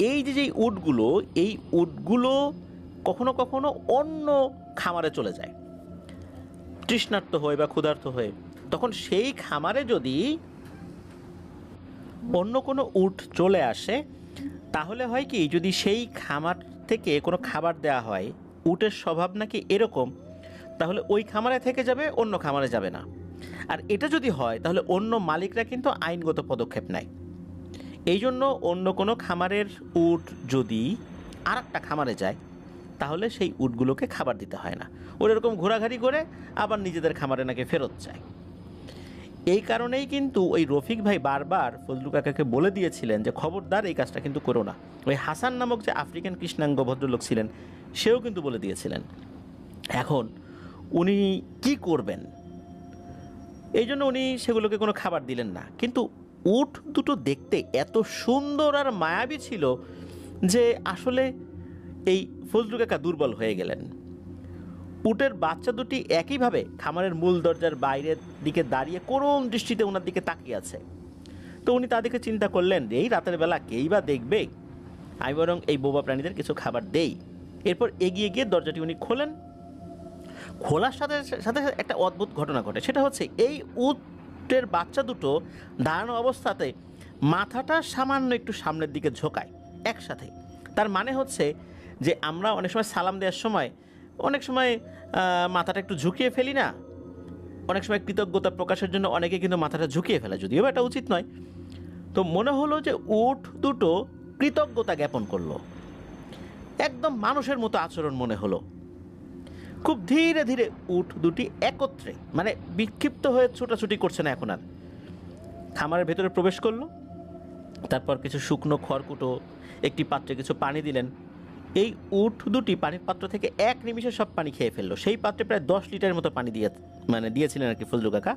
এই যে যেই উটগুলো, এই উটগুলো কখনো কখনো অন্য খামারে চলে যায় তৃষ্ণার্ত হয়ে বা ক্ষুধার্ত হয়ে। তখন সেই খামারে যদি অন্য কোনো উট চলে আসে, তাহলে হয় কি, যদি সেই খামার থেকে কোনো খাবার দেওয়া হয়, উটের স্বভাব নাকি এরকম, তাহলে ওই খামারে থেকে যাবে, অন্য খামারে যাবে না। আর এটা যদি হয় তাহলে অন্য মালিকরা কিন্তু আইনগত পদক্ষেপ নেয়। এই জন্য অন্য কোনো খামারের উট যদি আর একটা খামারে যায়, তাহলে সেই উটগুলোকে খাবার দিতে হয় না। ওরা এরকম ঘোরাঘুরি করে আবার নিজেদের খামারে নাকি ফেরত যায়। এই কারণেই কিন্তু ওই রফিক ভাই বারবার ফজলু কাকাকে বলে দিয়েছিলেন যে খবরদার এই কাজটা কিন্তু করো না। ওই হাসান নামক যে আফ্রিকান কৃষ্ণাঙ্গ ভদ্রলোক ছিলেন, সেও কিন্তু বলে দিয়েছিলেন। এখন উনি কি করবেন, এই জন্য উনি সেগুলোকে কোনো খাবার দিলেন না। কিন্তু উট দুটো দেখতে এত সুন্দর আর মায়াবী ছিল যে আসলে এই ফজলু কাকা দুর্বল হয়ে গেলেন। উটের বাচ্চা দুটি একইভাবে খামারের মূল দরজার বাইরের দিকে দাঁড়িয়ে করুণ দৃষ্টিতে ওনার দিকে তাকিয়ে আছে। তো উনি তাদেরকে চিন্তা করলেন যে এই রাতের বেলা কেই বা দেখবে, আমি বরং এই বোবা প্রাণীদের কিছু খাবার দেই। এরপর এগিয়ে গিয়ে দরজাটি উনি খোলেন। খোলার সাথে সাথে একটা অদ্ভুত ঘটনা ঘটে। সেটা হচ্ছে এই উটের বাচ্চা দুটো দাঁড়ানো অবস্থাতে মাথাটা সামান্য একটু সামনের দিকে ঝোঁকায় একসাথে। তার মানে হচ্ছে যে আমরা অনেক সময় সালাম দেওয়ার সময় অনেক সময় মাথাটা একটু ঝুঁকিয়ে ফেলি না, অনেক সময় কৃতজ্ঞতা প্রকাশের জন্য অনেকে কিন্তু মাথাটা ঝুঁকিয়ে ফেলে, যদিও এটা উচিত নয়। তো মনে হলো যে উট দুটো কৃতজ্ঞতা জ্ঞাপন করলো, একদম মানুষের মতো আচরণ মনে হলো। খুব ধীরে ধীরে উট দুটি একত্রে, মানে বিক্ষিপ্ত হয়ে ছোটাছুটি করছে না এখন আর, খামারের ভেতরে প্রবেশ করলো। তারপর কিছু শুকনো খড়কুটো, একটি পাত্রে কিছু পানি দিলেন। এই উট দুটি পানির পাত্র থেকে এক নিমিষে সব পানি খেয়ে ফেললো। সেই পাত্রে প্রায় 10 লিটারের মতো পানি দিয়েছিলেন আর কি ফজলু কাকা।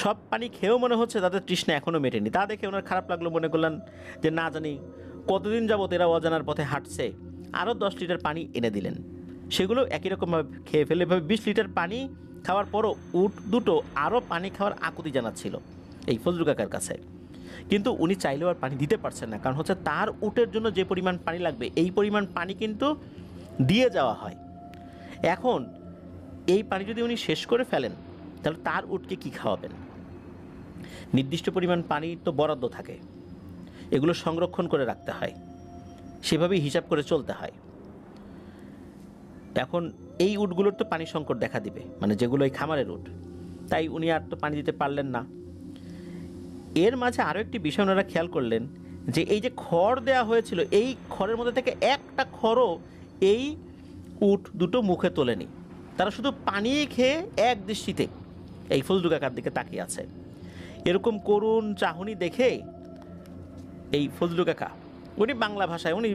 সব পানি খেয়েও মনে হচ্ছে তাদের তৃষ্ণা এখনও মেটেনি। তা দেখে ওনার খারাপ লাগলো, মনে করলেন যে না জানি কতদিন যাবত এরা অজানার পথে হাঁটছে। আরও 10 লিটার পানি এনে দিলেন, সেগুলো একই রকমভাবে খেয়ে ফেলে। এভাবে 20 লিটার পানি খাওয়ার পরও উট দুটো আরও পানি খাওয়ার আকুতি জানাচ্ছিল এই ফজলু কাকার কাছে। কিন্তু উনি চাইলেও আর পানি দিতে পারছেন না, কারণ হচ্ছে তার উটের জন্য যে পরিমাণ পানি লাগবে এই পরিমাণ পানি কিন্তু দিয়ে যাওয়া হয়। এখন এই পানি যদি উনি শেষ করে ফেলেন, তাহলে তার উটকে কি খাওয়াবেন? নির্দিষ্ট পরিমাণ পানি তো বরাদ্দ থাকে, এগুলো সংরক্ষণ করে রাখতে হয়, সেভাবেই হিসাব করে চলতে হয়। এখন এই উটগুলোর তো পানি সংকট দেখা দিবে, মানে যেগুলো এই খামারের উট, তাই উনি আর তো পানি দিতে পারলেন না। এর মাঝে আরও একটি বিষয় ওনারা খেয়াল করলেন যে এই যে খড় দেওয়া হয়েছিল, এই খড়ের মধ্যে থেকে একটা খড়ও এই উট দুটো মুখে তোলেনি। তারা শুধু পানি খেয়ে এক দৃষ্টিতে এই ফজলু কাকার দিকে তাকিয়ে আছে। এরকম করুণ চাহনি দেখে এই ফজলু কাকা, উনি বাংলা ভাষায়, উনি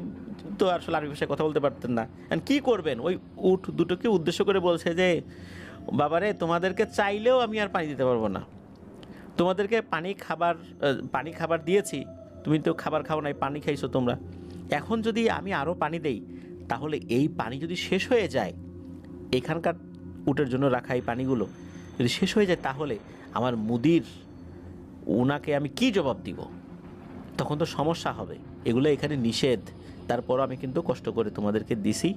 তো আসলে আরবি ভাষায় কথা বলতে পারতেন না, কি করবেন, ওই উট দুটোকে উদ্দেশ্য করে বলছে যে বাবারে, তোমাদেরকে চাইলেও আমি আর পানি দিতে পারবো না। তোমাদেরকে পানি খাবার দিয়েছি, তুমি তো খাবার খাও নাই, পানি খাইছো তোমরা। এখন যদি আমি আরও পানি দেই, তাহলে এই পানি যদি শেষ হয়ে যায়, এখানকার উটের জন্য রাখা এই পানিগুলো যদি শেষ হয়ে যায়, তাহলে আমার মুদির ওনাকে আমি কি জবাব দিব? তখন তো সমস্যা হবে। এগুলো এখানে নিষেধ, তারপরও আমি কিন্তু কষ্ট করে তোমাদেরকে দিছি।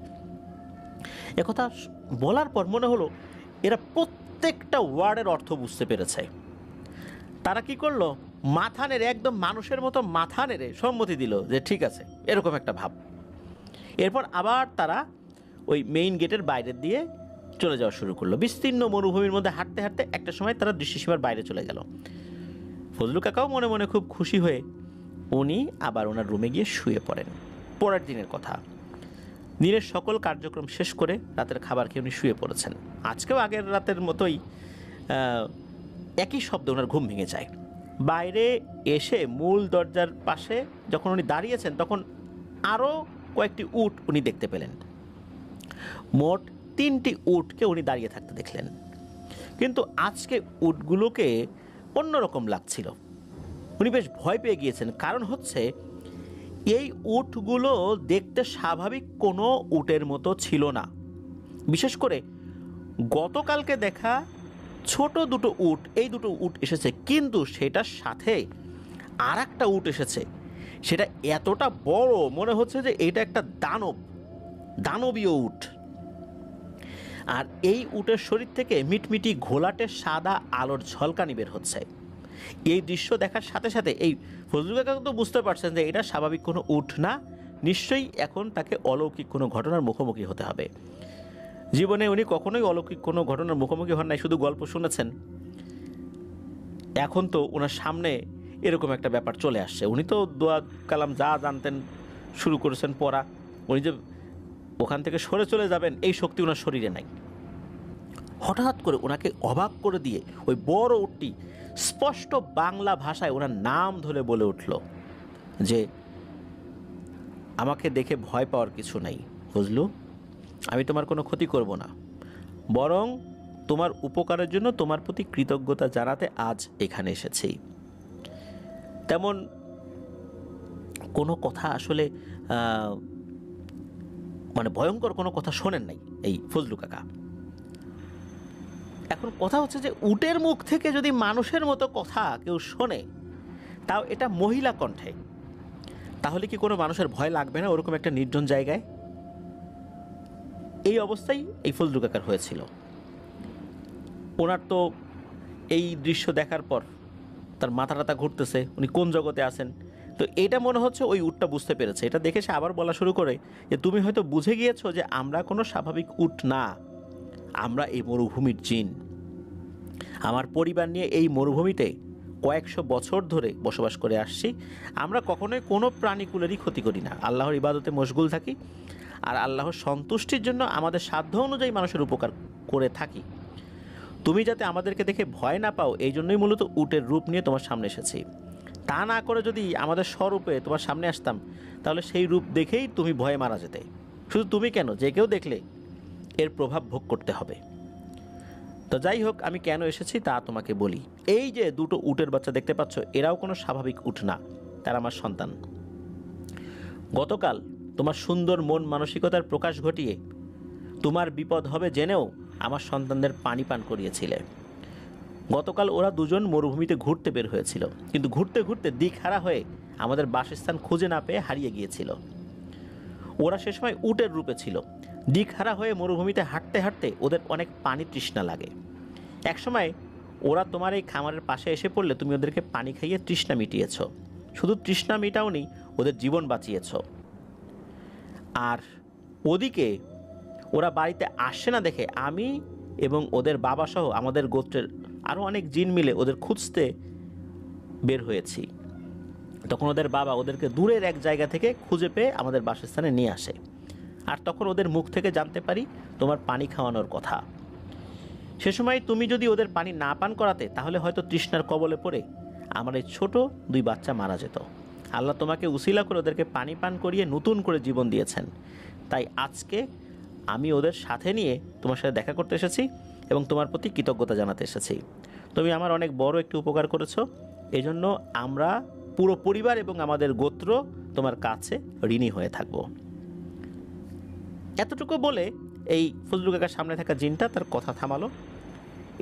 একথা বলার পর মনে হলো এরা প্রত্যেকটা ওয়ার্ডের অর্থ বুঝতে পেরেছে। তারা কি করলো, মাথা নেড়ে, একদম মানুষের মতো মাথা নেড়ে সম্মতি দিল যে ঠিক আছে, এরকম একটা ভাব। এরপর আবার তারা ওই মেইন গেটের বাইরের দিয়ে চলে যাওয়া শুরু করলো। বিস্তীর্ণ মরুভূমির মধ্যে হাঁটতে হাঁটতে একটা সময় তারা দৃশ্যসীমার বাইরে চলে গেল। ফজলু কাকাও মনে মনে খুব খুশি হয়ে উনি আবার ওনার রুমে গিয়ে শুয়ে পড়েন। পরের দিনের কথা, দিনের সকল কার্যক্রম শেষ করে রাতের খাবার খেয়ে উনি শুয়ে পড়েছেন। আজকেও আগের রাতের মতোই একই শব্দে ওনার ঘুম ভেঙে যায়। বাইরে এসে মূল দরজার পাশে যখন উনি দাঁড়িয়েছেন তখন আরও কয়েকটি উট উনি দেখতে পেলেন। মোট 3টি উটকে উনি দাঁড়িয়ে থাকতে দেখলেন। কিন্তু আজকে উটগুলোকে অন্যরকম লাগছিল। উনি বেশ ভয় পেয়ে গিয়েছেন, কারণ হচ্ছে এই উটগুলো দেখতে স্বাভাবিক কোনো উটের মতো ছিল না। বিশেষ করে গতকালকে দেখা ছোট দুটো উট, এই দুটো উট এসেছে, কিন্তু সেটার সাথে আর একটা উট এসেছে, সেটা এতটা বড় মনে হচ্ছে যে এটা একটা দানবীয় উট। আর এই উটের শরীর থেকে মিটমিটি ঘোলাটে সাদা আলোর ঝলকানি বের হচ্ছে। এই দৃশ্য দেখার সাথে সাথে এই ফজলুল কাকা তো বুঝতে পারছেন যে এটা স্বাভাবিক কোনো উট না, নিশ্চয়ই এখন তাকে অলৌকিক কোনো ঘটনার মুখোমুখি হতে হবে। জীবনে উনি কখনোই অলৌকিক কোনো ঘটনার মুখোমুখি হন নাই, শুধু গল্প শুনেছেন। এখন তো ওনার সামনে এরকম একটা ব্যাপার চলে আসছে। উনি তো দোয়া কালাম যা জানতেন শুরু করেছেন পড়া। উনি যে ওখান থেকে সরে চলে যাবেন এই শক্তি ওনার শরীরে নাই। হঠাৎ করে ওনাকে অবাক করে দিয়ে ওই বড় উটটি স্পষ্ট বাংলা ভাষায় ওনার নাম ধরে বলে উঠল যে, আমাকে দেখে ভয় পাওয়ার কিছু নাই বুঝলু, আমি তোমার কোনো ক্ষতি করব না, বরং তোমার উপকারের জন্য তোমার প্রতি কৃতজ্ঞতা জানাতে আজ এখানে এসেছি। তেমন কোনো কথা আসলে মানে ভয়ঙ্কর কোনো কথা শোনেন নাই এই ফজলু কাকা। এখন কথা হচ্ছে যে উটের মুখ থেকে যদি মানুষের মতো কথা কেউ শোনে, তাও এটা মহিলা কণ্ঠে, তাহলে কি কোনো মানুষের ভয় লাগবে না ওরকম একটা নির্জন জায়গায়? এই অবস্থায় এই ফজলু কাকার হয়েছিল। ওনার তো এই দৃশ্য দেখার পর তার মাথা টাথা ঘুরতেছে, উনি কোন জগতে আছেন। তো এটা মনে হচ্ছে ওই উটটা বুঝতে পেরেছে। এটা দেখে সে আবার বলা শুরু করে যে, তুমি হয়তো বুঝে গিয়েছো যে আমরা কোনো স্বাভাবিক উট না, আমরা এই মরুভূমির জিন। আমার পরিবার নিয়ে এই মরুভূমিতে কয়েকশো বছর ধরে বসবাস করে আসছি। আমরা কখনোই কোনো প্রাণীকুলেরই ক্ষতি করি না, আল্লাহর ইবাদতে মশগুল থাকি, আর আল্লাহর সন্তুষ্টির জন্য আমাদের সাধ্য অনুযায়ী মানুষের উপকার করে থাকি। তুমি যাতে আমাদেরকে দেখে ভয় না পাও, এই জন্যই মূলত উটের রূপ নিয়ে তোমার সামনে এসেছি। তা না করে যদি আমাদের স্বরূপে তোমার সামনে আসতাম, তাহলে সেই রূপ দেখেই তুমি ভয়ে মারা যেতে। শুধু তুমি কেন, যে কেউ দেখলে এর প্রভাব ভোগ করতে হবে। তো যাই হোক, আমি কেন এসেছি তা তোমাকে বলি। এই যে দুটো উটের বাচ্চা দেখতে পাচ্ছ, এরাও কোনো স্বাভাবিক উট না, তারা আমার সন্তান। গতকাল তোমার সুন্দর মন মানসিকতার প্রকাশ ঘটিয়ে তোমার বিপদ হবে জেনেও আমার সন্তানদের পানি পান করিয়েছিলে। গতকাল ওরা দুজন মরুভূমিতে ঘুরতে বের হয়েছিল, কিন্তু ঘুরতে ঘুরতে দিকহারা হয়ে আমাদের বাসস্থান খুঁজে না পেয়ে হারিয়ে গিয়েছিল। ওরা সে সময় উটের রূপে ছিল। দিকহারা হয়ে মরুভূমিতে হাঁটতে হাঁটতে ওদের অনেক পানি তৃষ্ণা লাগে। একসময় ওরা তোমার এই খামারের পাশে এসে পড়লে তুমি ওদেরকে পানি খাইয়ে তৃষ্ণা মিটিয়েছ। শুধু তৃষ্ণা মিটাওনি, ওদের জীবন বাঁচিয়েছ। আর ওদিকে ওরা বাড়িতে আসছে না দেখে আমি এবং ওদের বাবা সহ আমাদের গোত্রের আরও অনেক জিন মিলে ওদের খুঁজতে বের হয়েছি। তখন ওদের বাবা ওদেরকে দূরের এক জায়গা থেকে খুঁজে পেয়ে আমাদের বাসস্থানে নিয়ে আসে। আর তখন ওদের মুখ থেকে জানতে পারি তোমার পানি খাওয়ানোর কথা। সে সময় তুমি যদি ওদের পানি না পান করাতে, তাহলে হয়তো তৃষ্ণার কবলে পড়ে আমার এই ছোট 2 বাচ্চা মারা যেত। আল্লাহ তোমাকে উসিলা করে ওদেরকে পানি পান করিয়ে নতুন করে জীবন দিয়েছেন। তাই আজকে আমি ওদের সাথে নিয়ে তোমার সাথে দেখা করতে এসেছি এবং তোমার প্রতি কৃতজ্ঞতা জানাতে এসেছি। তুমি আমার অনেক বড় একটি উপকার করেছো, এজন্য আমরা পুরো পরিবার এবং আমাদের গোত্র তোমার কাছে ঋণী হয়ে থাকব। এতটুকু বলে এই ফজলু কাকার সামনে থাকা জিনটা তার কথা থামালো।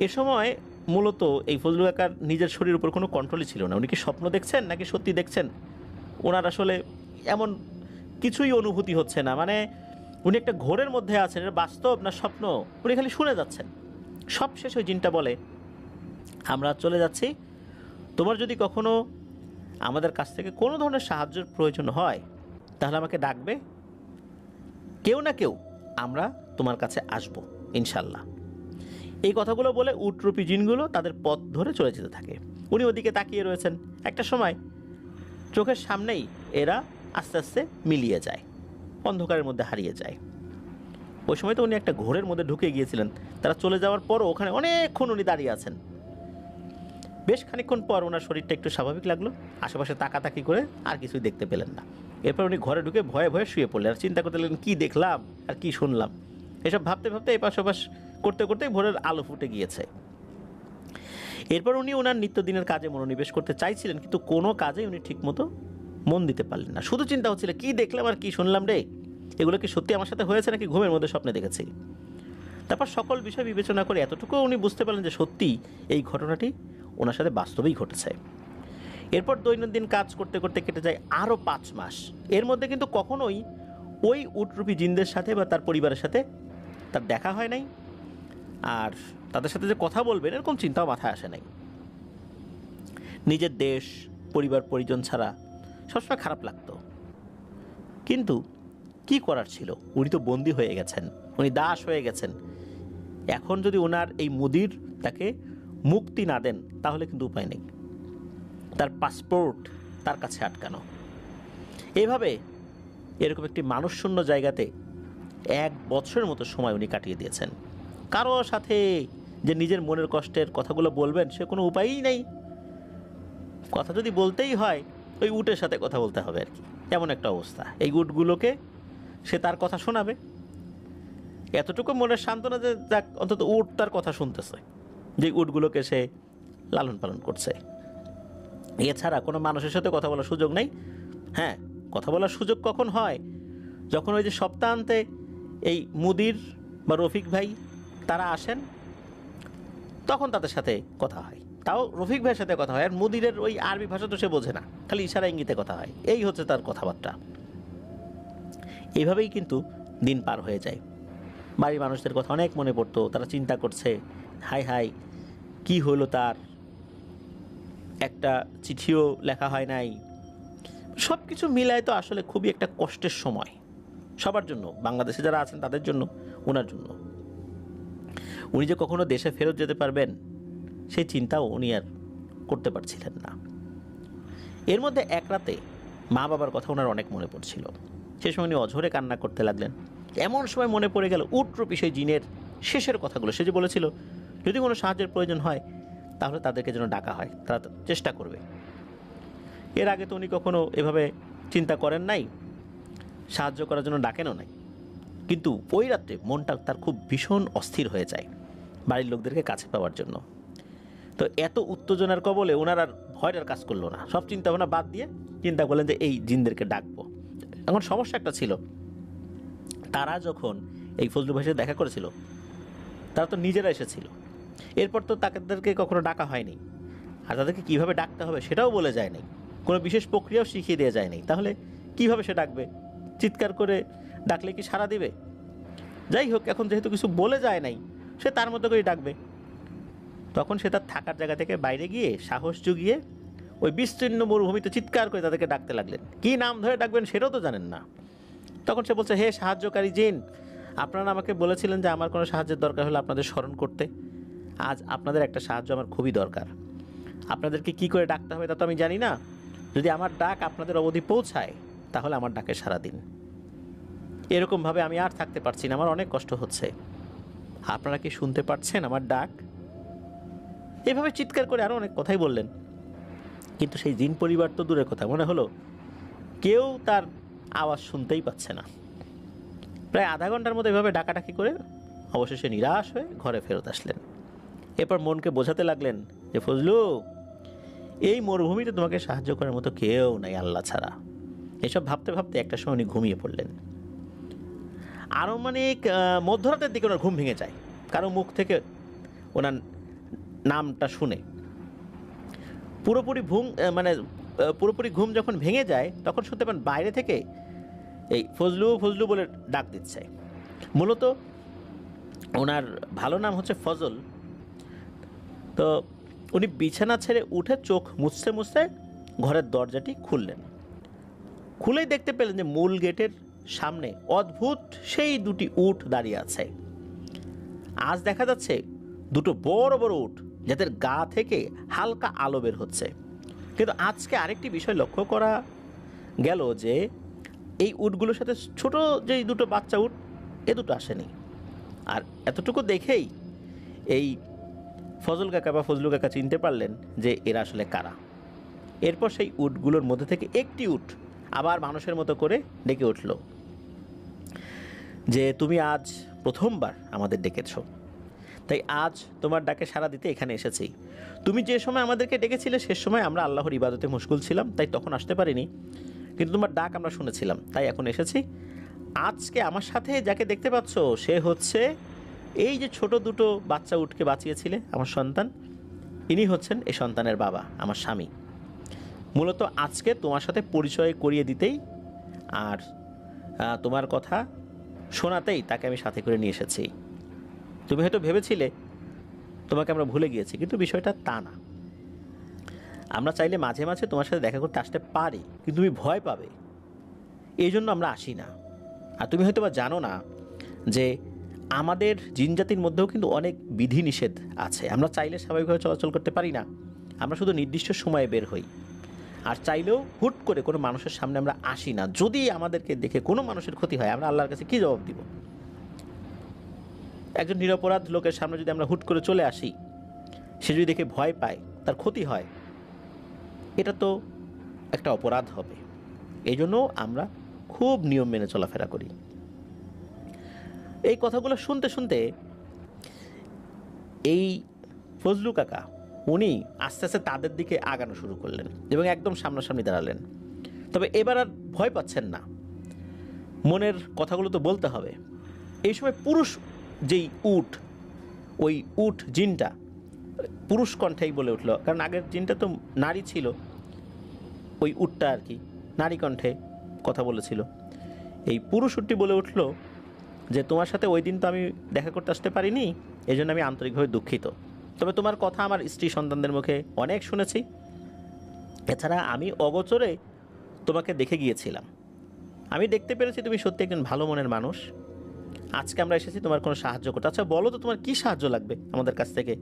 এ সময় মূলত এই ফজলু কাকার নিজের শরীরের উপর কোনো কন্ট্রোলই ছিল না। উনি কি স্বপ্ন দেখছেন নাকি সত্যি দেখছেন, ওনার আসলে এমন কিছুই অনুভূতি হচ্ছে না। মানে উনি একটা ঘোরের মধ্যে আছেন, এটা বাস্তব না স্বপ্ন উনি খালি শুনে যাচ্ছেন। সব শেষ ওই জিনটা বলে, আমরা চলে যাচ্ছি, তোমার যদি কখনো আমাদের কাছ থেকে কোনো ধরনের সাহায্যের প্রয়োজন হয় তাহলে আমাকে ডাকবে, কেউ না কেউ আমরা তোমার কাছে আসবো ইনশাল্লাহ। এই কথাগুলো বলে উটরূপী জিনগুলো তাদের পথ ধরে চলে যেতে থাকে। উনি ওদিকে তাকিয়ে রয়েছেন। একটা সময় চোখের সামনেই এরা আস্তে আস্তে মিলিয়ে যায়, অন্ধকারের মধ্যে হারিয়ে যায়। ওই সময় তো উনি একটা ঘোরের মধ্যে ঢুকে গিয়েছিলেন। তারা চলে যাওয়ার পরও ওখানে অনেকক্ষণ উনি দাঁড়িয়ে আছেন। বেশ খানিকক্ষণ পর ওনার শরীরটা একটু স্বাভাবিক লাগলো, আশেপাশে তাকাতাকি করে আর কিছুই দেখতে পেলেন না। এরপর উনি ঘরে ঢুকে ভয়ে ভয়ে শুয়ে পড়লেন আর চিন্তা করতে লাগলেন কী দেখলাম আর কী শুনলাম। এসব ভাবতে ভাবতে এপাশ ওপাশ করতে করতেই ভোরের আলো ফুটে গিয়েছে। এরপর উনি ওনার নিত্যদিনের কাজে মনোনিবেশ করতে চাইছিলেন, কিন্তু কোনো কাজে উনি ঠিকমতো মন দিতে পারলেন না। শুধু চিন্তা হচ্ছিল কী দেখলাম আর কী শুনলাম রে, এগুলো কি সত্যি আমার সাথে হয়েছে নাকি ঘুমের মধ্যে স্বপ্নে দেখেছি। তারপর সকল বিষয় বিবেচনা করে এতটুকু উনি বুঝতে পারলেন যে সত্যি এই ঘটনাটি ওনার সাথে বাস্তবেই ঘটেছে। এরপর দৈনন্দিন কাজ করতে করতে কেটে যায় আরও 5 মাস। এর মধ্যে কিন্তু কখনোই ওই উটরূপী জিনদের সাথে বা তার পরিবারের সাথে তার দেখা হয় নাই, আর তাদের সাথে যে কথা বলবেন এরকম চিন্তাও মাথায় আসে নাই। নিজের দেশ, পরিবার পরিজন ছাড়া সবসময় খারাপ লাগতো, কিন্তু কি করার ছিল, উনি তো বন্দী হয়ে গেছেন, উনি দাস হয়ে গেছেন। এখন যদি ওনার এই মুদির তাকে মুক্তি না দেন তাহলে কিন্তু উপায় নেই, তার পাসপোর্ট তার কাছে আটকানো। এইভাবে এরকম একটি মানুষশূন্য জায়গাতে 1 বছরের মতো সময় উনি কাটিয়ে দিয়েছেন। কারো সাথে যে নিজের মনের কষ্টের কথাগুলো বলবেন সে কোনো উপায়ই নেই। কথা যদি বলতেই হয় ওই উটের সাথে কথা বলতে হবে আর কি, এমন একটা অবস্থা। এই উটগুলোকে সে তার কথা শোনাবে, এতটুকু মনের সান্ত্বনা যে যাক অন্তত উট তার কথা শুনতেছে, যে উটগুলোকে সে লালন পালন করছে। এছাড়া কোনো মানুষের সাথে কথা বলার সুযোগ নেই। হ্যাঁ, কথা বলার সুযোগ কখন হয়, যখন ওই যে সপ্তাহান্তে এই মুদির বা রফিক ভাই তারা আসেন, তখন তাদের সাথে কথা হয়। তাও রফিক ভাইয়ের সাথে কথা হয়, আর মুদিরের ওই আরবি ভাষা তো সে বোঝে না, খালি ইশারা ইঙ্গিতে কথা হয়। এই হচ্ছে তার কথাবার্তা। এইভাবেই কিন্তু দিন পার হয়ে যায়। বাড়ির মানুষদের কথা অনেক মনে পড়তো, তারা চিন্তা করছে হাই হাই কি হলো, তার একটা চিঠিও লেখা হয় নাই। সব কিছু মিলায় তো আসলে খুবই একটা কষ্টের সময় সবার জন্য, বাংলাদেশে যারা আছেন তাদের জন্য, ওনার জন্য। উনি যে কখনো দেশে ফেরত যেতে পারবেন সেই চিন্তাও উনি আর করতে পারছিলেন না। এর মধ্যে এক রাতে মা বাবার কথা ওনার অনেক মনে পড়ছিল। সে সময় উনি অঝরে কান্না করতে লাগলেন। এমন সময় মনে পড়ে গেল উটরূপী সেই জিনের শেষের কথাগুলো। সে যে বলেছিল যদি কোনো সাহায্যের প্রয়োজন হয় তাহলে তাদেরকে যেন ডাকা হয়, তারা চেষ্টা করবে। এর আগে তো উনি কখনো এভাবে চিন্তা করেন নাই, সাহায্য করার জন্য ডাকেনও নাই। কিন্তু ওই রাত্রে মনটা তার খুব ভীষণ অস্থির হয়ে যায় বাড়ির লোকদেরকে কাছে পাওয়ার জন্য। তো এত উত্তেজনার কবলে ওনার আর ভয়টার কাজ করলো না, সব চিন্তা ভাবনা বাদ দিয়ে চিন্তা করলেন যে এই জিনদেরকে ডাকবো। এখন সমস্যা একটা ছিল, তারা যখন এই ফজলু ভাইয়ের সাথে দেখা করেছিল তারা তো নিজেরা এসেছিল, এরপর তো তাদেরকে কখনো ডাকা হয়নি, আর তাদেরকে কীভাবে ডাকতে হবে সেটাও বলে যায় নাই, কোনো বিশেষ প্রক্রিয়াও শিখিয়ে দেওয়া যায়নি। তাহলে কিভাবে সে ডাকবে? চিৎকার করে ডাকলে কি সাড়া দিবে? যাই হোক, এখন যেহেতু কিছু বলে যায় নাই, সে তার মতো করেই ডাকবে। তখন সে তার থাকার জায়গা থেকে বাইরে গিয়ে সাহস জুগিয়ে ওই বিস্তীর্ণ মরুভূমিতে চিৎকার করে তাদেরকে ডাকতে লাগলেন। কী নাম ধরে ডাকবেন সেটাও তো জানেন না। তখন সে বলছে, হে সাহায্যকারী জিন, আপনারা আমাকে বলেছিলেন যে আমার কোনো সাহায্যের দরকার হলে আপনাদের স্মরণ করতে। আজ আপনাদের একটা সাহায্য আমার খুবই দরকার। আপনাদেরকে কি করে ডাকতে হবে তা তো আমি জানি না। যদি আমার ডাক আপনাদের অবধি পৌঁছায় তাহলে আমার ডাকে সাড়া দিন। এরকমভাবে আমি আর থাকতে পারছি না, আমার অনেক কষ্ট হচ্ছে। আপনারা কি শুনতে পাচ্ছেন আমার ডাক? এভাবে চিৎকার করে আরও অনেক কথাই বললেন, কিন্তু সেই জিন পরিবার তো দূরের কথা, মনে হলো কেউ তার আওয়াজ শুনতেই পাচ্ছে না। প্রায় আধা ঘন্টার মতো এভাবে ডাকাডাকি করে অবশেষে নিরাশ হয়ে ঘরে ফেরত আসলেন। এরপর মনকে বোঝাতে লাগলেন যে ফজলু, এই মরুভূমিতে তোমাকে সাহায্য করার মতো কেউ নাই আল্লাহ ছাড়া। এসব ভাবতে ভাবতে একটা সময় উনি ঘুমিয়ে পড়লেন। আরও মধ্যরাতের দিকে ওনার ঘুম ভেঙে যায় কারো মুখ থেকে ওনার নামটা শুনে। পুরোপুরি ঘুম যখন ভেঙে যায় তখন শুনতে পান বাইরে থেকে এই ফজলু ফজলু বলে ডাক দিচ্ছে। মূলত ওনার ভালো নাম হচ্ছে ফজল। তো উনি বিছানা ছেড়ে উঠে চোখ মুছতে মুছতে ঘরের দরজাটি খুললেন। খুলেই দেখতে পেলেন যে মূল গেটের সামনে অদ্ভুত সেই 2টি উট দাঁড়িয়ে আছে। আজ দেখা যাচ্ছে 2টো বড় বড় উট, যাদের গা থেকে হালকা আলো বের হচ্ছে। কিন্তু আজকে আরেকটি বিষয় লক্ষ্য করা গেল যে এই উটগুলোর সাথে ছোট যেই 2টো বাচ্চা উট, এ দুটো আসেনি। আর এতটুকু দেখেই এই ফজল কাকা বা ফজলু কাকা চিনতে পারলেন যে এরা আসলে কারা। এরপর সেই উটগুলোর মধ্যে থেকে একটি উট আবার মানুষের মতো করে ডেকে উঠল যে তুমি আজ প্রথমবার আমাদের ডেকেছ, তাই আজ তোমার ডাকে সাড়া দিতে এখানে এসেছি। তুমি যে সময় আমাদেরকে ডেকেছিলে সে সময় আমরা আল্লাহর ইবাদতে মশগুল ছিলাম, তাই তখন আসতে পারিনি, কিন্তু তোমার ডাক আমরা শুনেছিলাম, তাই এখন এসেছি। আজকে আমার সাথে যাকে দেখতে পাচ্ছ সে হচ্ছে এই যে ছোট দুটো বাচ্চা উটকে বাঁচিয়েছিলে, আমার সন্তান, ইনি হচ্ছেন এই সন্তানের বাবা, আমার স্বামী। মূলত আজকে তোমার সাথে পরিচয় করিয়ে দিতেই আর তোমার কথা শোনাতেই তাকে আমি সাথে করে নিয়ে এসেছি। তুমি হয়তো ভেবেছিলে তোমাকে আমরা ভুলে গিয়েছি, কিন্তু বিষয়টা তা না। আমরা চাইলে মাঝে মাঝে তোমার সাথে দেখা করতে আসতে পারি, কিন্তু তুমি ভয় পাবে, এই জন্য আমরা আসি না। আর তুমি হয়তো বা জানো না যে আমাদের জিনজাতির মধ্যেও কিন্তু অনেক বিধিনিষেধ আছে। আমরা চাইলে স্বাভাবিকভাবে চলাচল করতে পারি না, আমরা শুধু নির্দিষ্ট সময়ে বের হই। আর চাইলেও হুট করে কোনো মানুষের সামনে আমরা আসি না। যদি আমাদেরকে দেখে কোনো মানুষের ক্ষতি হয়, আমরা আল্লাহর কাছে কী জবাব দিব? একজন নিরপরাধ লোকের সামনে যদি আমরা হুট করে চলে আসি, সে যদি দেখে ভয় পায়, তার ক্ষতি হয়, এটা তো একটা অপরাধ হবে। এই জন্য আমরা খুব নিয়ম মেনে চলাফেরা করি। এই কথাগুলো শুনতে শুনতে এই ফজলু কাকা উনি আস্তে আস্তে তাদের দিকে আগানো শুরু করলেন এবং একদম সামনাসামনি দাঁড়ালেন। তবে এবার আর ভয় পাচ্ছেন না, মনের কথাগুলো তো বলতে হবে। এই সময় পুরুষ যেই উট, ওই উট জিনটা পুরুষ কণ্ঠেই বলে উঠল, কারণ আগের জিনটা তো নারী ছিল, ওই উটটা আর কি নারী কণ্ঠে কথা বলেছিল। এই পুরুষ উটটি বলে উঠল যে তোমার সাথে ওই দিন তো আমি দেখা করতে আসতে পারিনি, এই জন্য আমি আন্তরিকভাবে দুঃখিত। তবে তোমার কথা আমার স্ত্রী সন্তানদের মুখে অনেক শুনেছি। এছাড়া আমি অগোচরে তোমাকে দেখে গিয়েছিলাম, আমি দেখতে পেরেছি তুমি সত্যি একজন ভালো মনের মানুষ। আজকে আমরা এসেছি তোমার কোনো সাহায্য করতে। আচ্ছা বলো তো তোমার কী সাহায্য লাগবে আমাদের কাছ থেকে,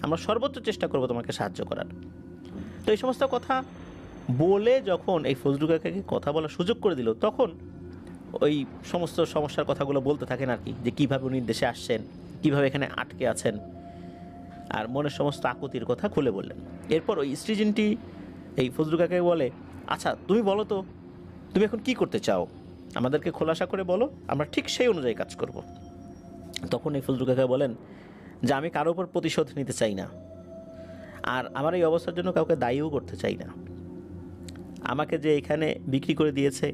আমরা সর্বোচ্চ চেষ্টা করব তোমাকে সাহায্য করার। তো এই সমস্ত কথা বলে যখন এই ফজলু কাকাকে কথা বলার সুযোগ করে দিল, তখন ওই সমস্ত সমস্যার কথাগুলো বলতে থাকেন আর কি, যে কীভাবে উনি দেশে আসছেন, কীভাবে এখানে আটকে আছেন, আর মনের সমস্ত আকুতির কথা খুলে বললেন। এরপর ওই স্ত্রীজিনটি এই ফজলু কাকাকে বলে, আচ্ছা তুমি বলো তো তুমি এখন কি করতে চাও, আমাদেরকে খোলাসা করে বলো, আমরা ঠিক সেই অনুযায়ী কাজ করব। তখন এই ফজলু কাকা বলেন যে আমি কারো উপর প্রতিশোধ নিতে চাই না, আর আমার এই অবস্থার জন্য কাউকে দায়ীও করতে চাই না। আমাকে যে এখানে বিক্রি করে দিয়েছে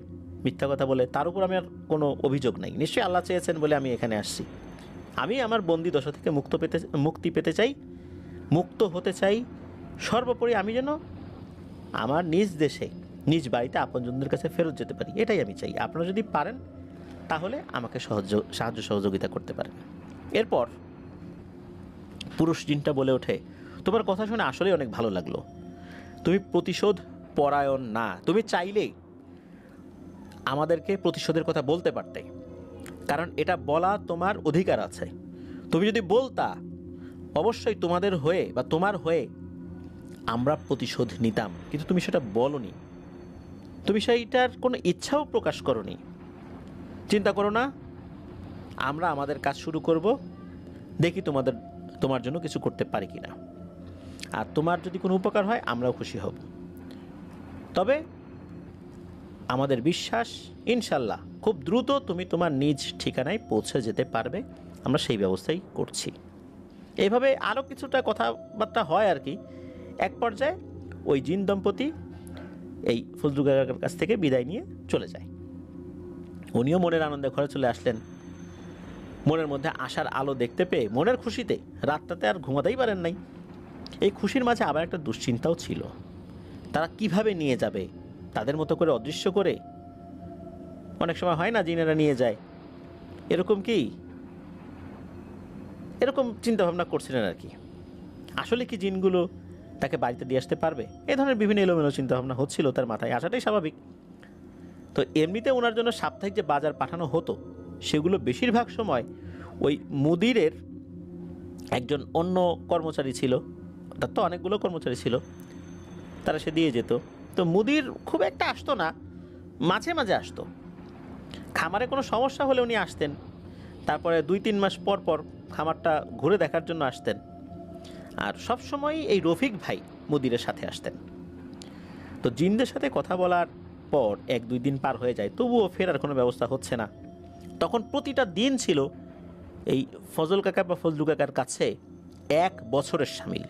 মিথ্যা কথা বলে, তার উপর আমি আর কোনো অভিযোগ নাই। নিশ্চয়ই আল্লাহ চেয়েছেন বলে আমি এখানে আসছি। আমি আমার বন্দি দশা থেকে মুক্তি পেতে চাই, মুক্ত হতে চাই। সর্বোপরি আমি যেন আমার নিজ দেশে নিজ বাড়িতে আপনজনদের কাছে ফেরত যেতে পারি, এটাই আমি চাই। আপনারা যদি পারেন তাহলে আমাকে সাহায্য সহযোগিতা করতে পারেন। এরপর পুরুষ জিনটা বলে ওঠে, তোমার কথা শুনে আসলেই অনেক ভালো লাগলো। তুমি প্রতিশোধ পরায়ণ না, তুমি চাইলেই আমাদেরকে প্রতিশোধের কথা বলতে পারতে, কারণ এটা বলা তোমার অধিকার আছে। তুমি যদি বলতা, অবশ্যই তোমাদের হয়ে বা তোমার হয়ে আমরা প্রতিশোধ নিতাম, কিন্তু তুমি সেটা বলনি, তুমি সেইটার কোনো ইচ্ছাও প্রকাশ করনি। চিন্তা করো না, আমরা আমাদের কাজ শুরু করব, দেখি তোমার জন্য কিছু করতে পারি কিনা, আর তোমার যদি কোনো উপকার হয় আমরাও খুশি হব। তবে আমাদের বিশ্বাস ইনশাল্লাহ খুব দ্রুত তুমি তোমার নিজ ঠিকানায় পৌঁছে যেতে পারবে, আমরা সেই ব্যবস্থাই করছি। এইভাবে আরও কিছুটা কথাবার্তা হয় আর কি। এক পর্যায়ে ওই জিন দম্পতি এই ফজলু কাকার কাছ থেকে বিদায় নিয়ে চলে যায়। উনিও মনের আনন্দে ঘরে চলে আসলেন। মনের মধ্যে আশার আলো দেখতে পেয়ে মনের খুশিতে রাতটাতে আর ঘুমাতেই পারেন নাই। এই খুশির মাঝে আবার একটা দুশ্চিন্তাও ছিল, তারা কিভাবে নিয়ে যাবে, তাদের মতো করে অদৃশ্য করে। অনেক সময় হয় না জিনেরা নিয়ে যায়, এরকম চিন্তাভাবনা করছিলেন আর কি। আসলে কি জিনগুলো তাকে বাড়িতে দিয়ে আসতে পারবে? এ ধরনের বিভিন্ন এলোমেলো চিন্তাভাবনা হচ্ছিল তার মাথায়, আসাটাই স্বাভাবিক। তো এমনিতে ওনার জন্য সাপ্তাহিক যে বাজার পাঠানো হতো, সেগুলো বেশিরভাগ সময় ওই মুদিরের একজন অন্য কর্মচারী ছিল, তার তো অনেকগুলো কর্মচারী ছিল, তারা সে দিয়ে যেত। তো মুদির খুব একটা আসতো না, মাঝে মাঝে আসতো। খামারে কোনো সমস্যা হলে উনি আসতেন, তারপরে 2-3 মাস পর পর খামারটা ঘুরে দেখার জন্য আসতেন। আর সবসময় এই রফিক ভাই মুদিরের সাথে আসতেন। তো জিনদের সাথে কথা বলার পর 1-2 দিন পার হয়ে যায়, তবুও ফেরার কোনো ব্যবস্থা হচ্ছে না। তখন প্রতিটা দিন ছিল এই ফজল কাকা বা ফজলু কাকার কাছে 1 বছরের সামিল।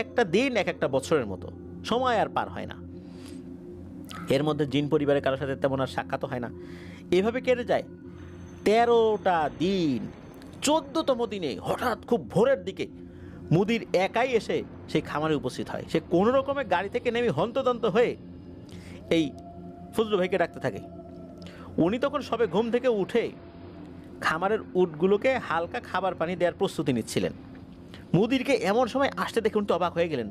একটা দিন একটা বছরের মতো, সময় আর পার হয় না। এর মধ্যে জিন পরিবারের কারোর সাথে তেমন আর সাক্ষাৎ হয় না। এভাবে কেটে যায় 13টা দিন। 14তম দিনে হঠাৎ খুব ভোরের দিকে মুদির একাই এসে সেই খামারে উপস্থিত হয়। সে কোনো রকমে গাড়ি থেকে নেমে হন্তদন্ত হয়ে এই ফজলু ভাইকে ডাকতে থাকে। উনি তখন সবে ঘুম থেকে উঠে খামারের উটগুলোকে হালকা খাবার পানি দেওয়ার প্রস্তুতি নিচ্ছিলেন। মুদিরকে এমন সময় আসতে দেখে উনি তো অবাক হয়ে গেলেন।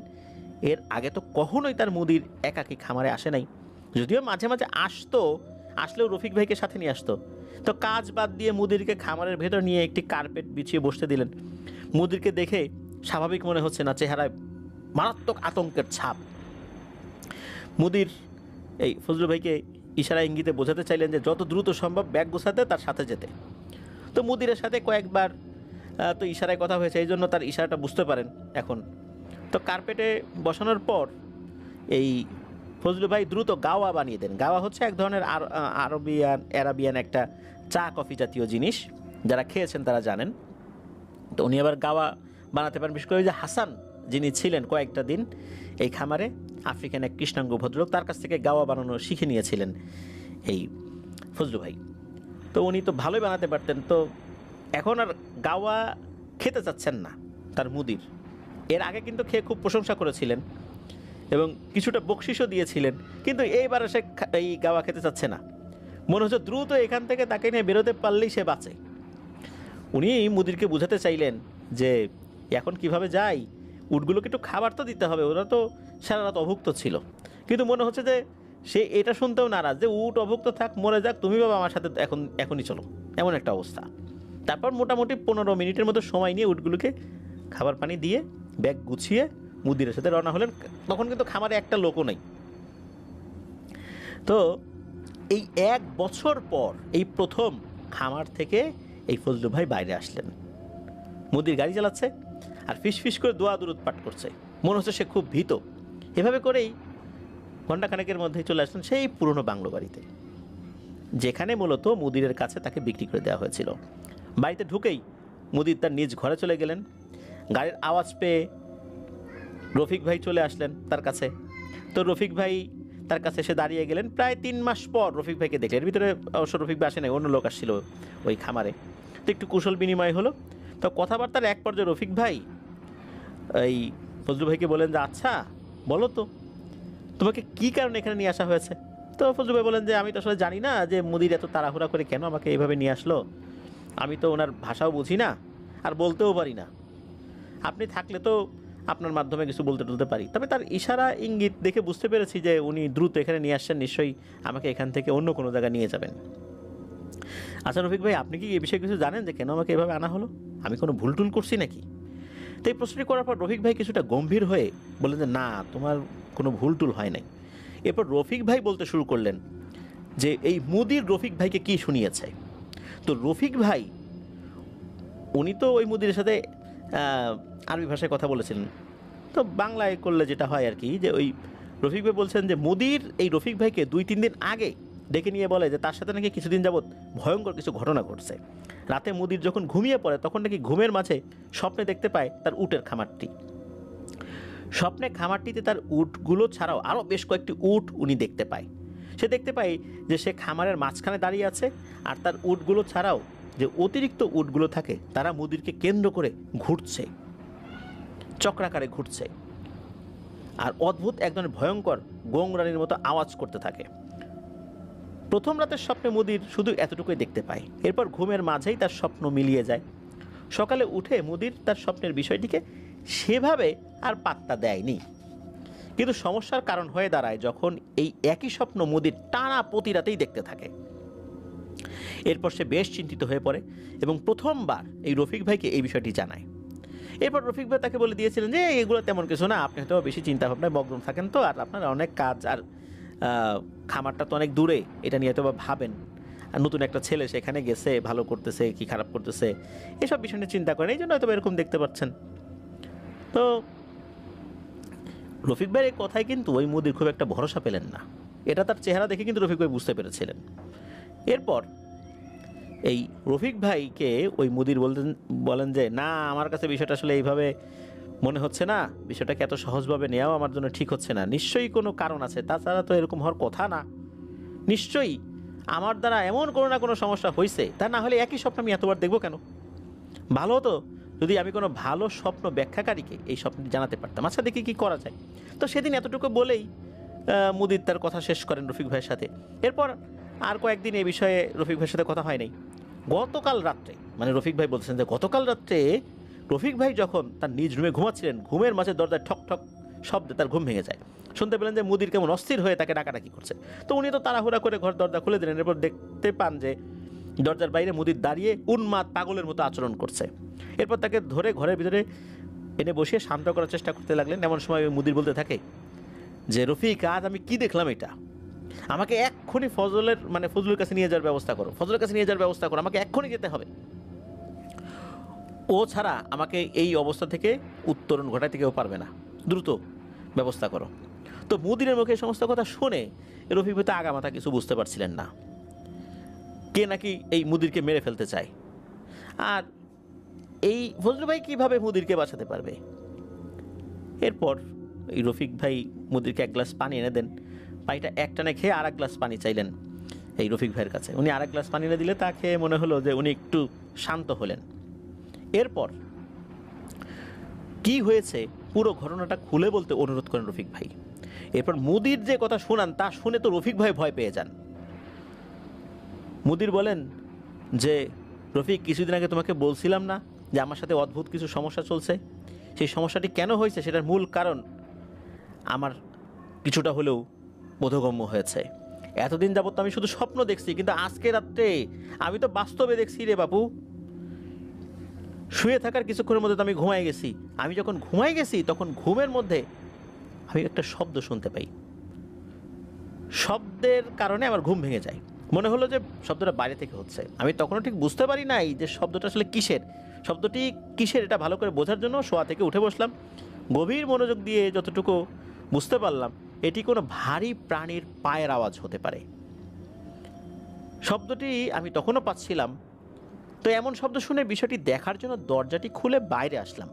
এর আগে তো কখনোই তার মুদির একাকী খামারে আসে নাই, যদিও মাঝে মাঝে আসলেও রফিক ভাইকে সাথে নিয়ে আসতো। তো কাজ বাদ দিয়ে মুদিরকে খামারের ভেতর নিয়ে একটি কার্পেট বিছিয়ে বসতে দিলেন। মুদিরকে দেখে স্বাভাবিক মনে হচ্ছে না, চেহারায় মারাত্মক আতঙ্কের ছাপ। মুদির এই ফজলু ভাইকে ইশারা ইঙ্গিতে বোঝাতে চাইলেন যে যত দ্রুত সম্ভব ব্যাগ গোছাতে, তার সাথে যেতে। তো মুদিরের সাথে কয়েকবার তো ইশারায় কথা হয়েছে, এই জন্য তার ইশারাটা বুঝতে পারেন এখন। তো কার্পেটে বসানোর পর এই ফজলু ভাই দ্রুত গাওয়া বানিয়ে দেন। গাওয়া হচ্ছে এক ধরনের আরাবিয়ান একটা চা কফি জাতীয় জিনিস, যারা খেয়েছেন তারা জানেন। তো উনি আবার গাওয়া বানাতে পারেন। বিশেষ করে যে হাসান যিনি ছিলেন কয়েকটা দিন এই খামারে, আফ্রিকান এক কৃষ্ণাঙ্গ ভদ্রলোক, তার কাছ থেকে গাওয়া বানানো শিখে নিয়েছিলেন এই ফজলু ভাই। তো উনি তো ভালোই বানাতে পারতেন। তো এখন আর গাওয়া খেতে চাচ্ছেন না তার মুদির। এর আগে কিন্তু খেয়ে খুব প্রশংসা করেছিলেন এবং কিছুটা বকশিসও দিয়েছিলেন, কিন্তু এইবার সে এই গাওয়া খেতে চাচ্ছে না। মনে হচ্ছে দ্রুত এখান থেকে তাকে নিয়ে বেরোতে পারলেই সে বাঁচে। উনি মুদিরকে বোঝাতে চাইলেন যে এখন কিভাবে যাই, উটগুলোকে একটু খাবার তো দিতে হবে, ওরা তো সারা রাত অভুক্ত ছিল। কিন্তু মনে হচ্ছে যে সে এটা শুনতেও নারাজ যে উট অভুক্ত থাক, মরে যাক, তুমি বাবা আমার সাথে এখনই চলো, এমন একটা অবস্থা। তারপর মোটামুটি 15 মিনিটের মতো সময় নিয়ে উটগুলোকে খাবার পানি দিয়ে ব্যাগ গুছিয়ে মুদিরের সাথে রওনা হলেন। তখন কিন্তু খামারে একটা লোকও নেই। তো এই 1 বছর পর এই প্রথম খামার থেকে এই ফজলু ভাই বাইরে আসলেন। মুদির গাড়ি চালাচ্ছে আর ফিস করে দোয়া দুরুদ পাঠ করছে, মনে হচ্ছে সে খুব ভীত। এভাবে করেই ঘণ্টাখানেকের মধ্যেই চলে আসলেন সেই পুরনো বাংলো বাড়িতে, যেখানে মূলত মুদিরের কাছে তাকে বিক্রি করে দেওয়া হয়েছিল। বাড়িতে ঢুকেই মুদির তার নিজ ঘরে চলে গেলেন। গাড়ির আওয়াজ পেয়ে রফিক ভাই চলে আসলেন তার কাছে। তো রফিক ভাই তার কাছে এসে দাঁড়িয়ে গেলেন। প্রায় 3 মাস পর রফিক ভাইকে দেখলেন। এর ভিতরে অবশ্য রফিক ভাই আসে নাই, অন্য লোক আসছিল ওই খামারে। তো একটু কুশল বিনিময় হলো। তো কথাবার্তার এক পর্যায়ে রফিক ভাই এই ফজলু ভাইকে বলেন যে আচ্ছা বলো তো, তোমাকে কী কারণে এখানে নিয়ে আসা হয়েছে? তো ফজলু ভাই বলেন যে আমি তো আসলে জানি না যে মুদির এত তাড়াহুড়া করে কেন আমাকে এইভাবে নিয়ে আসলো। আমি তো ওনার ভাষাও বুঝি না, আর বলতেও পারি না। আপনি থাকলে তো আপনার মাধ্যমে কিছু বলতে পারি। তবে তার ইশারা ইঙ্গিত দেখে বুঝতে পেরেছি যে উনি দ্রুত এখানে নিয়ে আসছেন, নিশ্চয়ই আমাকে এখান থেকে অন্য কোনো জায়গায় নিয়ে যাবেন। আচ্ছা রফিক ভাই, আপনি কি এই বিষয়ে কিছু জানেন যে কেন আমাকে এভাবে আনা হলো? আমি কোনো ভুল টুল করছি নাকি? তো এই প্রশ্নটি করার পর রফিক ভাই কিছুটা গম্ভীর হয়ে বললেন যে না, তোমার কোনো ভুল টুল হয় নাই। এরপর রফিক ভাই বলতে শুরু করলেন যে এই মুদির রফিক ভাইকে কি শুনিয়েছে। তো রফিক ভাই উনি তো ওই মুদিরের সাথে আরবি ভাষায় কথা বলেছিলেন। তো বাংলায় করলে যেটা হয় আর কি, যে ওই রফিক ভাই বলছেন যে মুদির এই রফিক ভাইকে 2-3 দিন আগে ডেকে নিয়ে বলে যে তার সাথে নাকি কিছুদিন যাবৎ ভয়ঙ্কর কিছু ঘটনা ঘটছে। রাতে মুদির যখন ঘুমিয়ে পড়ে তখন নাকি ঘুমের মাঝে স্বপ্নে দেখতে পায় তার উটের খামারটি। স্বপ্নে খামারটিতে তার উটগুলো ছাড়াও আরও বেশ কয়েকটি উট উনি দেখতে পায়। সে দেখতে পায় যে সে খামারের মাঝখানে দাঁড়িয়ে আছে, আর তার উটগুলো ছাড়াও যে অতিরিক্ত উটগুলো থাকে তারা মুদিরকে কেন্দ্র করে ঘুরছে, চক্রাকারে ঘুরছে, আর অদ্ভুত এক ধরনের ভয়ঙ্কর গোংরানির মতো আওয়াজ করতে থাকে। প্রথম রাতের স্বপ্নে মুদির শুধু এতটুকুই দেখতে পায়। এরপর ঘুমের মাঝেই তার স্বপ্ন মিলিয়ে যায়। সকালে উঠে মুদির তার স্বপ্নের বিষয়টিকে সেভাবে আর পাত্তা দেয়নি। কিন্তু সমস্যার কারণ হয়ে দাঁড়ায় যখন এই একই স্বপ্ন মুদির টানা প্রতি রাতেই দেখতে থাকে। এরপর সে বেশ চিন্তিত হয়ে পড়ে এবং প্রথমবার এই রফিক ভাইকে এই বিষয়টি জানায়। এরপর রফিক ভাই তাকে বলে দিয়েছিলেন যে এগুলো তেমন কিছু না, আপনি হয়তো বেশি চিন্তাভাবনায় মগ্ন থাকেন, তো আর আপনার অনেক কাজ, আর খামারটা তো অনেক দূরে, এটা নিয়ে হয়তো বা ভাবেন। আর নতুন একটা ছেলে সেখানে গেছে, ভালো করতেছে কি খারাপ করতেছে এসব বিষয় নিয়ে চিন্তা করেন, এই জন্য হয়তো এরকম দেখতে পাচ্ছেন। তো রফিক ভাইয়ের এই কথায় কিন্তু ওই মুদির খুব একটা ভরসা পেলেন না। এটা তার চেহারা দেখে কিন্তু রফিক ভাই বুঝতে পেরেছিলেন। এরপর এই রফিক ভাইকে ওই মুদির বলেন যে না, আমার কাছে বিষয়টা আসলে এইভাবে মনে হচ্ছে না, বিষয়টাকে এত সহজভাবে নেওয়াও আমার জন্য ঠিক হচ্ছে না, নিশ্চয়ই কোনো কারণ আছে, তাছাড়া তো এরকম হওয়ার কথা না, নিশ্চয়ই আমার দ্বারা এমন কোনো না কোনো সমস্যা হয়েছে, তা না হলে একই স্বপ্ন আমি এতবার দেখবো কেন? ভালো হতো যদি আমি কোনো ভালো স্বপ্ন ব্যাখ্যাকারীকে এই স্বপ্নটি জানাতে পারতাম। আচ্ছা দেখি কী করা যায়। তো সেদিন এতটুকু বলেই মুদির তার কথা শেষ করেন রফিক ভাইয়ের সাথে। এরপর আর কয়েকদিন এই বিষয়ে রফিক ভাইয়ের সাথে কথা হয় নাই। গতকাল রাত্রে, মানে রফিক ভাই বলছেন যে গতকাল রাত্রে রফিক ভাই যখন তার নিজ রুমে ঘুমাচ্ছিলেন, ঘুমের মাঝে দরজায় ঠক ঠক শব্দে তার ঘুম ভেঙে যায়। শুনতে পেলেন যে মুদির কেমন অস্থির হয়ে তাকে ডাকাডাকি করছে। তো উনি তো তাড়াহুড়া করে ঘর দরজা খুলে দিলেন। এরপর দেখতে পান যে দরজার বাইরে মুদির দাঁড়িয়ে উন্মাদ পাগলের মতো আচরণ করছে। এরপর তাকে ধরে ঘরের ভিতরে এনে বসিয়ে শান্ত করার চেষ্টা করতে লাগলেন। এমন সময় ওই মুদির বলতে থাকে যে রফিক, আজ আমি কি দেখলাম এটা, আমাকে এক্ষুনি ফজলের কাছে নিয়ে যাওয়ার ব্যবস্থা করো, ফজলের কাছে নিয়ে যাওয়ার ব্যবস্থা করো, আমাকে এক্ষুনি যেতে হবে, ও ছাড়া আমাকে এই অবস্থা থেকে উত্তরণ ঘটাতে কেউ পারবে না, দ্রুত ব্যবস্থা করো। তো মুদিরের মুখে এই সমস্ত কথা শুনে রফিক ভাই তো আগামাথা কিছু বুঝতে পারছিলেন না, কে নাকি এই মুদিরকে মেরে ফেলতে চায়, আর এই ফজল ভাই কীভাবে মুদিরকে বাঁচাতে পারবে। এরপর এই রফিক ভাই মুদিরকে এক গ্লাস পানি এনে দেন। পানিটা একটানে খেয়ে আর এক গ্লাস পানি চাইলেন এই রফিক ভাইয়ের কাছে। উনি আর এক গ্লাস পানি এনে দিলে তা খেয়ে মনে হলো যে উনি একটু শান্ত হলেন। এরপর কি হয়েছে পুরো ঘটনাটা খুলে বলতে অনুরোধ করেন রফিক ভাই। এরপর মুদির যে কথা শোনান তা শুনে তো রফিক ভাই ভয় পেয়ে যান। মুদির বলেন যে রফিক, কিছুদিন আগে তোমাকে বলছিলাম না যে আমার সাথে অদ্ভুত কিছু সমস্যা চলছে, সেই সমস্যাটি কেন হয়েছে সেটার মূল কারণ আমার কিছুটা হলেও বোধগম্য হয়েছে। এতদিন যাবত আমি শুধু স্বপ্ন দেখছি, কিন্তু আজকে রাত্রে আমি তো বাস্তবে দেখছি রে বাপু। শুয়ে থাকার কিছুক্ষণের মধ্যে তো আমি ঘুমাই গেছি। আমি যখন ঘুমাই গেছি তখন ঘুমের মধ্যে আমি একটা শব্দ শুনতে পাই। শব্দের কারণে আমার ঘুম ভেঙে যায়। মনে হলো যে শব্দটা বাইরে থেকে হচ্ছে। আমি তখনও ঠিক বুঝতে পারি নাই যে শব্দটা আসলে কিসের, শব্দটি কিসের এটা ভালো করে বোঝার জন্য শোয়া থেকে উঠে বসলাম। গভীর মনোযোগ দিয়ে যতটুকু বুঝতে পারলাম এটি কোনো ভারী প্রাণীর পায়ের আওয়াজ হতে পারে। শব্দটি আমি তখনও পাচ্ছিলাম। তো এমন শব্দ শুনে বিষয়টি দেখার জন্য দরজাটি খুলে বাইরে আসলাম।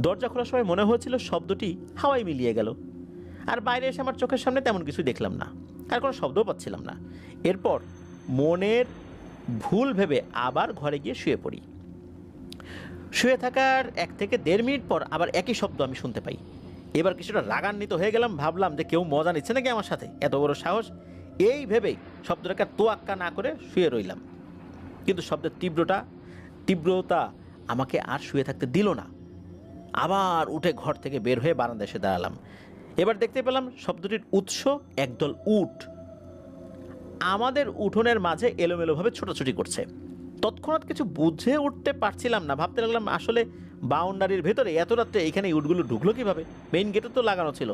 দরজা খোলার সময় মনে হয়েছিল শব্দটি হাওয়ায় মিলিয়ে গেল। আর বাইরে এসে আমার চোখের সামনে তেমন কিছু দেখলাম না, আর কোনো শব্দও পাচ্ছিলাম না। এরপর মনের ভুল ভেবে আবার ঘরে গিয়ে শুয়ে পড়ি। শুয়ে থাকার 1 থেকে 1.5 মিনিট পর আবার একই শব্দ আমি শুনতে পাই। এবার কিছুটা রাগান্বিত হয়ে গেলাম, ভাবলাম যে কেউ মজা নিচ্ছে নাকি আমার সাথে, এত বড় সাহস। এই ভেবেই শব্দটাকে তোয়াক্কা না করে শুয়ে রইলাম। কিন্তু শব্দের তীব্রতা আমাকে আর শুয়ে থাকতে দিল না। আবার উঠে ঘর থেকে বের হয়ে বারান্দায় এসে দাঁড়ালাম। এবার দেখতে পেলাম শব্দটির উৎস একদল উট আমাদের উঠোনের মাঝে এলোমেলোভাবে ছোটাছুটি করছে। তৎক্ষণাৎ কিছু বুঝে উঠতে পারছিলাম না। ভাবতে লাগলাম আসলে বাউন্ডারির ভেতরে এত রাত্রে এখানে এই উটগুলো ঢুকলো কীভাবে? মেইন গেটে তো লাগানো ছিল,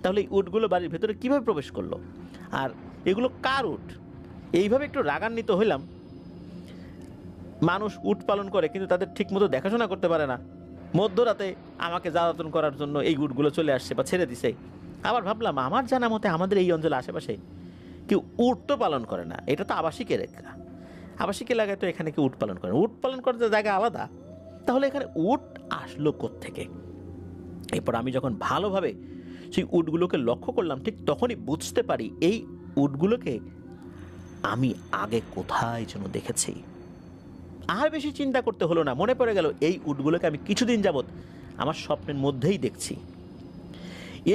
তাহলে এই উটগুলো বাড়ির ভেতরে কীভাবে প্রবেশ করলো? আর এগুলো কার উট? এইভাবে একটু রাগান্বিত হইলাম। মানুষ উট পালন করে কিন্তু তাদের ঠিকমতো দেখাশোনা করতে পারে না। মধ্যরাতে আমাকে জ্বালাতন করার জন্য এই উটগুলো চলে আসছে বা ছেড়ে দিছে। আবার ভাবলাম আমার জানা মতে আমাদের এই অঞ্চলে আশেপাশে কেউ উট তো পালন করে না, এটা তো আবাসিক এলাকা। আবাসিক এলাকায় তো এখানে কেউ উট পালন করে না, উট পালন করার জায়গা আলাদা। তাহলে এখানে উট আসলো কোত্থেকে? এরপর আমি যখন ভালোভাবে সেই উটগুলোকে লক্ষ্য করলাম, ঠিক তখনই বুঝতে পারি এই উটগুলোকে আমি আগে কোথায় যেন দেখেছি। আর বেশি চিন্তা করতে হলো না, মনে পড়ে গেল এই উটগুলোকে আমি কিছুদিন যাবৎ আমার স্বপ্নের মধ্যেই দেখছি।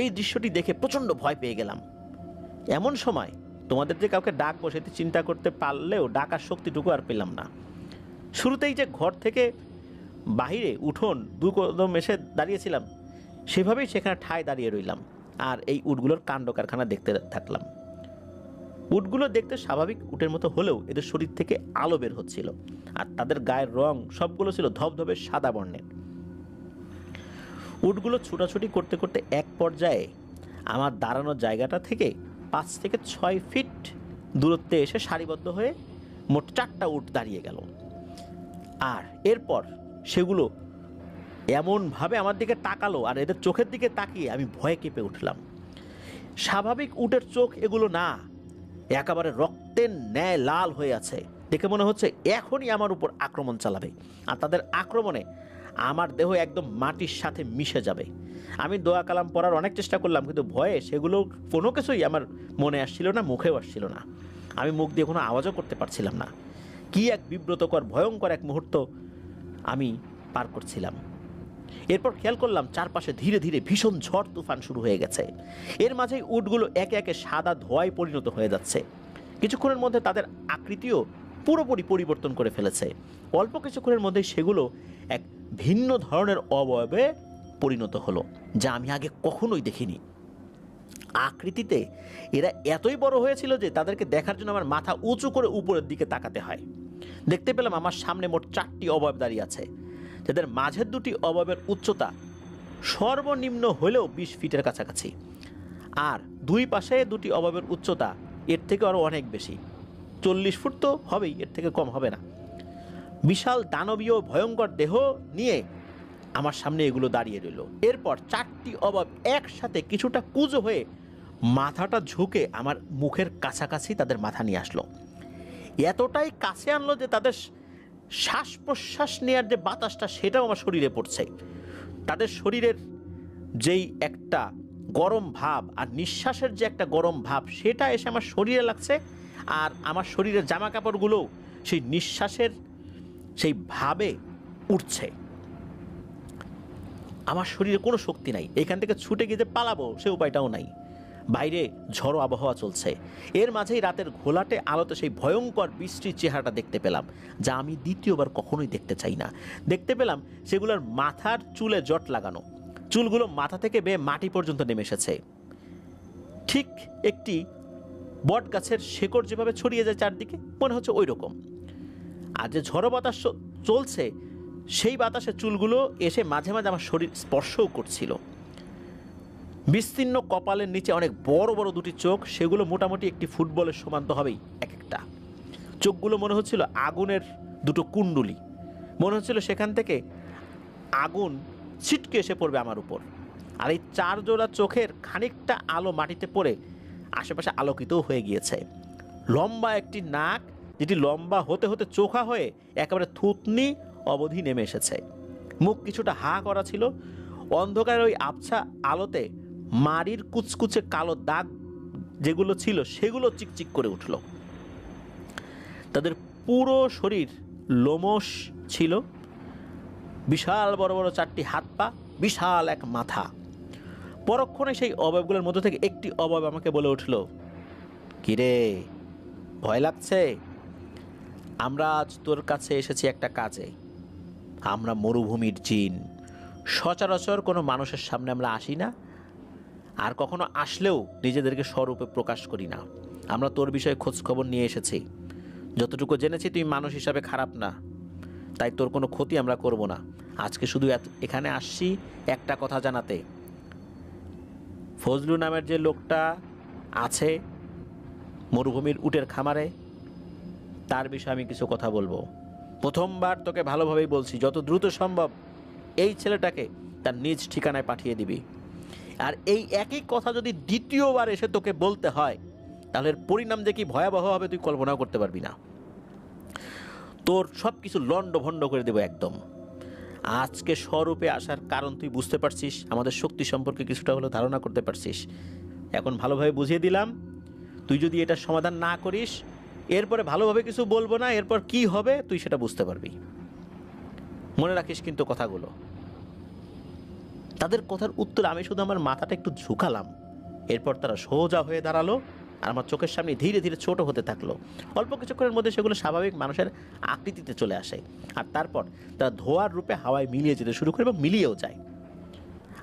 এই দৃশ্যটি দেখে প্রচণ্ড ভয় পেয়ে গেলাম। এমন সময় তোমাদের যে কাউকে ডাকবো সেটি চিন্তা করতে পারলেও ডাকার শক্তিটুকু আর পেলাম না। শুরুতেই যে ঘর থেকে বাহিরে উঠোন 2 কদম এসে দাঁড়িয়েছিলাম, সেভাবেই সেখানে ঠায় দাঁড়িয়ে রইলাম আর এই উটগুলোর কাণ্ড কারখানা দেখতে থাকলাম। উটগুলো দেখতে স্বাভাবিক উটের মতো হলেও এদের শরীর থেকে আলো বের হচ্ছিল, আর তাদের গায়ের রং সবগুলো ছিল ধবধবে সাদা বর্ণের। উটগুলো ছুটাছুটি করতে করতে এক পর্যায়ে আমার দাঁড়ানোর জায়গাটা থেকে 5 থেকে 6 ফিট দূরত্বে এসে সারিবদ্ধ হয়ে মোট 4টা উট দাঁড়িয়ে গেল। আর এরপর সেগুলো এমনভাবে আমার দিকে তাকালো, আর এদের চোখের দিকে তাকিয়ে আমি ভয়ে কেঁপে উঠলাম। স্বাভাবিক উটের চোখ এগুলো না, একেবারে রক্তের ন্যায় লাল হয়ে আছে। দেখে মনে হচ্ছে এখনই আমার উপর আক্রমণ চালাবে, আর তাদের আক্রমণে আমার দেহ একদম মাটির সাথে মিশে যাবে। আমি দোয়া কালাম পড়ার অনেক চেষ্টা করলাম, কিন্তু ভয়ে সেগুলো কোনো কিছুই আমার মনে আসছিল না, মুখেও আসছিল না। আমি মুখ দিয়ে কোনো আওয়াজও করতে পারছিলাম না। কি এক বিব্রতকর ভয়ঙ্কর এক মুহূর্ত আমি পার করছিলাম। এরপর খেয়াল করলাম চারপাশে ধীরে ধীরে ভীষণ ঝড় তুফান শুরু হয়ে গেছে। এর মাঝেই উটগুলো একে একে সাদা ধোঁয়ায় পরিণত হয়ে যাচ্ছে। কিছুক্ষণের মধ্যে তাদের আকৃতিও পুরোপুরি পরিবর্তন করে ফেলেছে। অল্প কিছুক্ষণের মধ্যেই সেগুলো এক ভিন্ন ধরনের অবয়বে পরিণত হলো, যা আমি আগে কখনোই দেখিনি। আকৃতিতে এরা এতই বড় হয়েছিল যে তাদেরকে দেখার জন্য আমার মাথা উঁচু করে উপরের দিকে তাকাতে হয়। দেখতে পেলাম আমার সামনে মোট 4টি অবয়ব দাঁড়িয়ে আছে, যাদের মাঝের 2টি অবয়বের উচ্চতা সর্বনিম্ন হলেও 20 ফিটের কাছাকাছি, আর দুই পাশে 2টি অবয়বের উচ্চতা এর থেকে আরও অনেক বেশি, 40 ফুট তো হবেই, এর থেকে কম হবে না। বিশাল দানবীয় ভয়ঙ্কর দেহ নিয়ে আমার সামনে এগুলো দাঁড়িয়ে রইল। এরপর 4টি অবয়ব একসাথে কিছুটা কুঁজো হয়ে মাথাটা ঝুঁকে আমার মুখের কাছাকাছি তাদের মাথা নিয়ে আসলো। এতটাই কাছে আনলো যে তাদের শ্বাস প্রশ্বাস নেওয়ার যে বাতাসটা সেটাও আমার শরীরে পড়ছে। তাদের শরীরের যেই একটা গরম ভাব আর নিঃশ্বাসের যে একটা গরম ভাব সেটা এসে আমার শরীরে লাগছে, আর আমার শরীরের জামা কাপড়গুলোও সেই নিঃশ্বাসের সেই ভাবে উঠছে। আমার শরীরে কোনো শক্তি নাই, এখান থেকে ছুটে গিয়ে যে পালাবো সে উপায়টাও নাই। বাইরে ঝড়ো আবহাওয়া চলছে, এর মাঝেই রাতের ঘোলাটে আলোতে সেই ভয়ঙ্কর বৃষ্টির চেহারাটা দেখতে পেলাম, যা আমি দ্বিতীয়বার কখনোই দেখতে চাই না। দেখতে পেলাম সেগুলোর মাথার চুলে জট লাগানো, চুলগুলো মাথা থেকে বেয়ে মাটি পর্যন্ত নেমে এসেছে। ঠিক একটি বট গাছের শেকড় যেভাবে ছড়িয়ে যায় চারদিকে, মনে হচ্ছে ওই রকম। আর যে ঝড়ো বাতাস চলছে সেই বাতাসে চুলগুলো এসে মাঝে মাঝে আমার শরীর স্পর্শও করছিল। বিস্তীর্ণ কপালের নিচে অনেক বড় বড় 2টি চোখ, সেগুলো মোটামুটি একটি ফুটবলের সমান তো হবেই এক একটা। চোখগুলো মনে হচ্ছিল আগুনের 2টো কুণ্ডুলি, মনে হচ্ছিল সেখান থেকে আগুন ছিটকে এসে পড়বে আমার উপর। আর এই 4 জোড়া চোখের খানিকটা আলো মাটিতে পড়ে আশেপাশে আলোকিতও হয়ে গিয়েছে। লম্বা একটি নাক, যেটি লম্বা হতে হতে চোখা হয়ে একেবারে থুতনি অবধি নেমে এসেছে। মুখ কিছুটা হা করা ছিল। অন্ধকারের ওই আবছা আলোতে মাড়ির কুচকুচে কালো দাগ যেগুলো ছিল সেগুলো চিকচিক করে উঠল। তাদের পুরো শরীর লোমশ ছিল, বিশাল বড় বড় 4টি হাত পা, বিশাল এক মাথা। পরক্ষণে সেই অবয়বগুলোর মধ্যে থেকে একটি অবয়ব আমাকে বলে উঠল, কিরে ভয় লাগছে? আমরা আজ তোর কাছে এসেছি একটা কাজে। আমরা মরুভূমির জিন, সচরাচর কোনো মানুষের সামনে আমরা আসি না, আর কখনো আসলেও নিজেদেরকে স্বরূপে প্রকাশ করি না। আমরা তোর বিষয়ে খোঁজ খবর নিয়ে এসেছি। যতটুকু জেনেছি তুই মানুষ হিসাবে খারাপ না, তাই তোর কোনো ক্ষতি আমরা করব না। আজকে শুধু এখানে আসছি একটা কথা জানাতে। ফজলু নামের যে লোকটা আছে মরুভূমির উটের খামারে, তার বিষয়ে আমি কিছু কথা বলবো। প্রথমবার তোকে ভালোভাবেই বলছি, যত দ্রুত সম্ভব এই ছেলেটাকে তার নিজ ঠিকানায় পাঠিয়ে দিবি। আর এই একই কথা যদি দ্বিতীয়বার এসে তোকে বলতে হয়, তাহলে এর পরিণাম যে কি ভয়াবহ হবে তুই কল্পনাও করতে পারবি না। তোর সব কিছু লণ্ডভণ্ড করে দেবো একদম। আজকে স্বরূপে আসার কারণ তুই বুঝতে পারছিস, আমাদের শক্তি সম্পর্কে কিছুটা হলেও ধারণা করতে পারছিস। এখন ভালোভাবে বুঝিয়ে দিলাম, তুই যদি এটার সমাধান না করিস এরপরে ভালোভাবে কিছু বলবো না, এরপর কি হবে তুই সেটা বুঝতে পারবি। মনে রাখিস কিন্তু কথাগুলো। তাদের কথার উত্তর আমি শুধু আমার মাথাটা একটু ঝুঁকালাম। এরপর তারা সোজা হয়ে দাঁড়ালো আর আমার চোখের সামনে ধীরে ধীরে ছোট হতে থাকলো। অল্প কিছুক্ষণের মধ্যে সেগুলো স্বাভাবিক মানুষের আকৃতিতে চলে আসে, আর তারপর তারা ধোঁয়ার রূপে হাওয়ায় মিলিয়ে যেতে শুরু করে এবং মিলিয়েও যায়।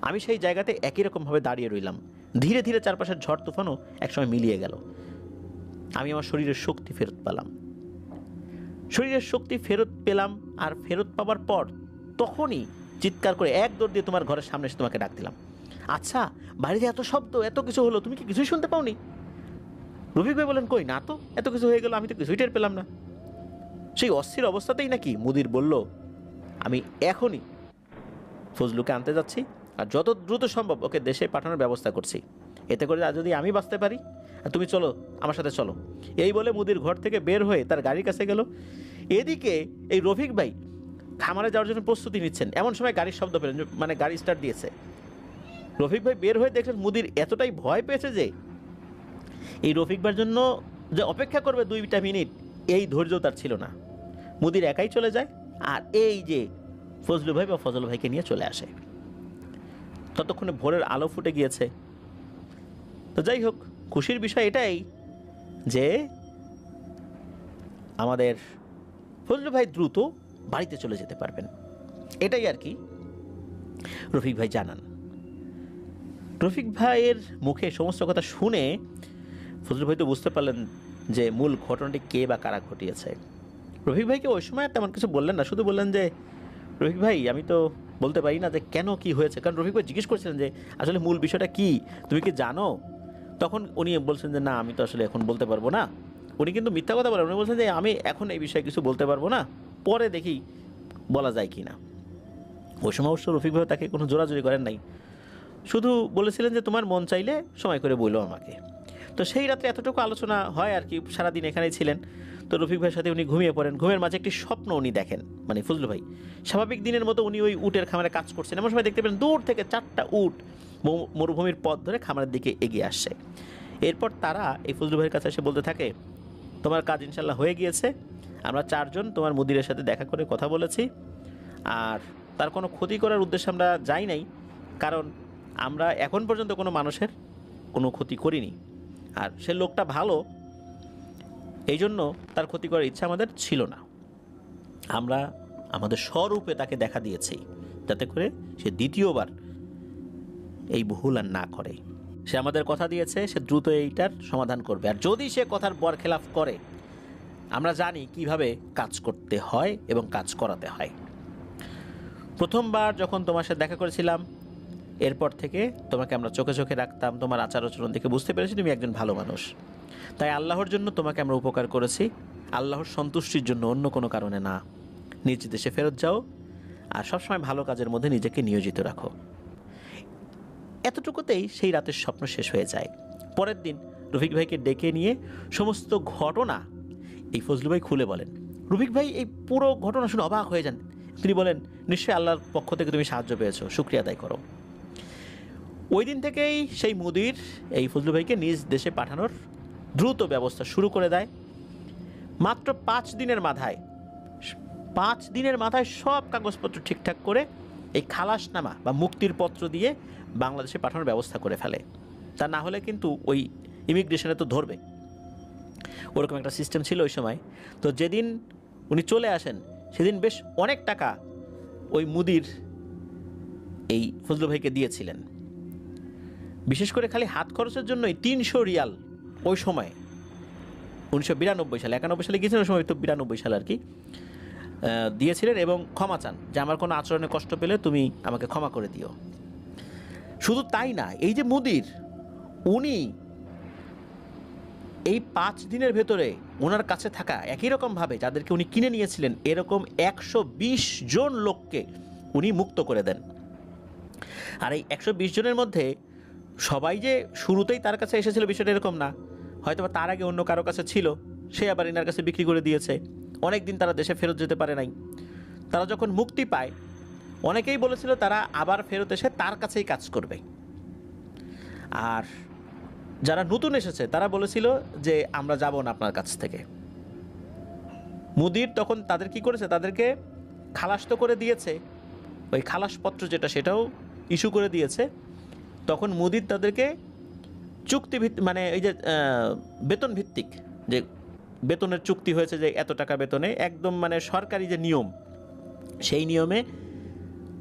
আমি সেই জায়গাতে একই রকমভাবে দাঁড়িয়ে রইলাম। ধীরে ধীরে চারপাশের ঝড় তুফানও একসময় মিলিয়ে গেল। আমি আমার শরীরের শক্তি ফেরত পেলাম। শরীরের শক্তি ফেরত পেলাম, আর ফেরত পাওয়ার পর তখনই চিৎকার করে এক দৌড় দিয়ে তোমার ঘরের সামনে এসে তোমাকে ডাক দিলাম। আচ্ছা, বাড়িতে এত শব্দ, এত কিছু হলো, তুমি কি কিছুই শুনতে পাওনি? রফিক ভাই বলেন, কই না তো, এত কিছু হয়ে গেল, আমি তো কিছুই টের পেলাম না। সেই অস্থির অবস্থাতেই নাকি মুদির বলল, আমি এখনই ফজলুকে আনতে যাচ্ছি, আর যত দ্রুত সম্ভব ওকে দেশে পাঠানোর ব্যবস্থা করছি, এতে করে আর যদি আমি বাঁচতে পারি, আর তুমি চলো আমার সাথে চলো। এই বলে মুদির ঘর থেকে বের হয়ে তার গাড়ির কাছে গেল। এদিকে এই রফিক ভাই খামারে যাওয়ার জন্য প্রস্তুতি নিচ্ছেন, এমন সময় গাড়ির শব্দ পেলেন, মানে গাড়ি স্টার্ট দিয়েছে। রফিক ভাই বের হয়ে দেখলেন মুদির এতটাই ভয় পেয়েছে যে এই রফিক ভাইয়ের জন্য যে অপেক্ষা করবে 2টা মিনিট, এই ধৈর্য তার ছিল না। মুদির একাই চলে যায়, আর এই যে ফজলু ভাই বা ফজল ভাইকে নিয়ে চলে আসে। ততক্ষণে ভোরের আলো ফুটে গিয়েছে। তো যাই হোক, খুশির বিষয় এটাই যে আমাদের ফজলু ভাই দ্রুত বাড়িতে চলে যেতে পারবেন, এটাই আর কি রফিক ভাই জানান। রফিক ভাইয়ের মুখে সমস্ত কথা শুনে ফজলু ভাই তো বুঝতে পারলেন যে মূল ঘটনাটি কে বা কারা ঘটিয়েছে। রফিক ভাইকে ওই সময় তেমন কিছু বললেন না, শুধু বললেন যে রফিক ভাই আমি তো বলতে পারি না যে কেন কি হয়েছে, কারণ রফিক ভাই জিজ্ঞেস করছিলেন যে আসলে মূল বিষয়টা কি, তুমি কি জানো? তখন উনি বলছেন যে না আমি তো আসলে এখন বলতে পারবো না। উনি কিন্তু মিথ্যা কথা বলেন, উনি বলছেন যে আমি এখন এই বিষয়ে কিছু বলতে পারবো না, পরে দেখি বলা যায় কি না। ওই সময় অবশ্য রফিক ভাই তাকে কোনো জোরাজুরি করেন নাই, শুধু বলেছিলেন যে তোমার মন চাইলে সময় করে বললো আমাকে। তো সেই রাত্রে এতটুকু আলোচনা হয় আর কি, সারাদিন এখানেই ছিলেন। তো রফিক ভাইয়ের সাথে উনি ঘুমিয়ে পড়েন। ঘুমের মাঝে একটি স্বপ্ন উনি দেখেন, মানে ফজলু ভাই স্বাভাবিক দিনের মতো উনি ওই উটের খামারে কাজ করছেন, এমন সময় দেখতে পেলেন দূর থেকে 4টা উট মরুভূমির পথ ধরে খামারের দিকে এগিয়ে আসছে। এরপর তারা এই ফজলু ভাইয়ের কাছে এসে বলতে থাকে, তোমার কাজ ইনশাল্লাহ হয়ে গিয়েছে, আমরা 4 জন তোমার মুদিরের সাথে দেখা করে কথা বলেছি, আর তার কোনো ক্ষতি করার উদ্দেশ্যে আমরা যাই নাই, কারণ আমরা এখন পর্যন্ত কোনো মানুষের কোনো ক্ষতি করিনি, আর সে লোকটা ভালো, এই জন্য তার ক্ষতি করার ইচ্ছা আমাদের ছিল না। আমরা আমাদের স্বরূপে তাকে দেখা দিয়েছি, যাতে করে সে দ্বিতীয়বার এই ভুল আর না করে। সে আমাদের কথা দিয়েছে সে দ্রুত এইটার সমাধান করবে, আর যদি সে কথার বরখেলাপ করে আমরা জানি কিভাবে কাজ করতে হয় এবং কাজ করাতে হয়। প্রথমবার যখন তোমার সাথে দেখা করেছিলাম, এরপর থেকে তোমাকে আমরা চোখে চোখে রাখতাম, তোমার আচার আচরণ দেখে বুঝতে পেরেছি তুমি একজন ভালো মানুষ, তাই আল্লাহর জন্য তোমাকে আমরা উপকার করেছি, আল্লাহর সন্তুষ্টির জন্য, অন্য কোনো কারণে না। নিজ দেশে ফেরত যাও, আর সবসময় ভালো কাজের মধ্যে নিজেকে নিয়োজিত রাখো। এতটুকুতেই সেই রাতের স্বপ্ন শেষ হয়ে যায়। পরের দিন রফিক ভাইকে ডেকে নিয়ে সমস্ত ঘটনা এই ফজলু ভাই খুলে বলেন। রফিক ভাই এই পুরো ঘটনা শুনে অবাক হয়ে যান। তিনি বলেন, নিশ্চয়ই আল্লাহর পক্ষ থেকে তুমি সাহায্য পেয়েছো, শুকরিয়া আদায় করো। ওই দিন থেকেই সেই মুদির এই ফজলু ভাইকে নিজ দেশে পাঠানোর দ্রুত ব্যবস্থা শুরু করে দেয়। মাত্র 5 দিনের মাথায় সব কাগজপত্র ঠিকঠাক করে এই খালাসনামা বা মুক্তির পত্র দিয়ে বাংলাদেশে পাঠানোর ব্যবস্থা করে ফেলে। তা না হলে কিন্তু ওই ইমিগ্রেশনে তো ধরবে, ওরকম একটা সিস্টেম ছিল ওই সময়। তো যেদিন উনি চলে আসেন সেদিন বেশ অনেক টাকা ওই মুদির এই ফজলু ভাইকে দিয়েছিলেন। বিশেষ করে খালি হাত খরচের জন্যই 300 রিয়াল ওই সময় 1992 সালে, 91 সালে গিয়েছিলেন, ওই সময় তো 92 সাল আর কি, দিয়েছিলেন এবং ক্ষমা চান যে আমার কোনো আচরণে কষ্ট পেলে তুমি আমাকে ক্ষমা করে দিও। শুধু তাই না, এই যে মুদির উনি এই 5 দিনের ভেতরে ওনার কাছে থাকা একই রকমভাবে যাদেরকে উনি কিনে নিয়েছিলেন এরকম 120 জন লোককে উনি মুক্ত করে দেন। আর এই 120 জনের মধ্যে সবাই যে শুরুতেই তার কাছে এসেছিল বিষয়টা এরকম না, হয়তো তার আগে অন্য কারো কাছে ছিল, সে আবার এনার কাছে বিক্রি করে দিয়েছে। অনেক দিন তারা দেশে ফেরত যেতে পারে নাই। তারা যখন মুক্তি পায় অনেকেই বলেছিল তারা আবার ফেরত এসে তার কাছেই কাজ করবে, আর যারা নতুন এসেছে তারা বলেছিল যে আমরা যাব না আপনার কাছ থেকে। মুদির তখন তাদের কি করেছে, তাদেরকে খালাস তো করে দিয়েছে, ওই খালাসপত্র যেটা সেটাও ইস্যু করে দিয়েছে। তখন মুদির তাদেরকে চুক্তিভিত্তিক, মানে এই যে বেতন ভিত্তিক যে বেতনের চুক্তি হয়েছে যে এত টাকা বেতনে, একদম মানে সরকারি যে নিয়ম, সেই নিয়মে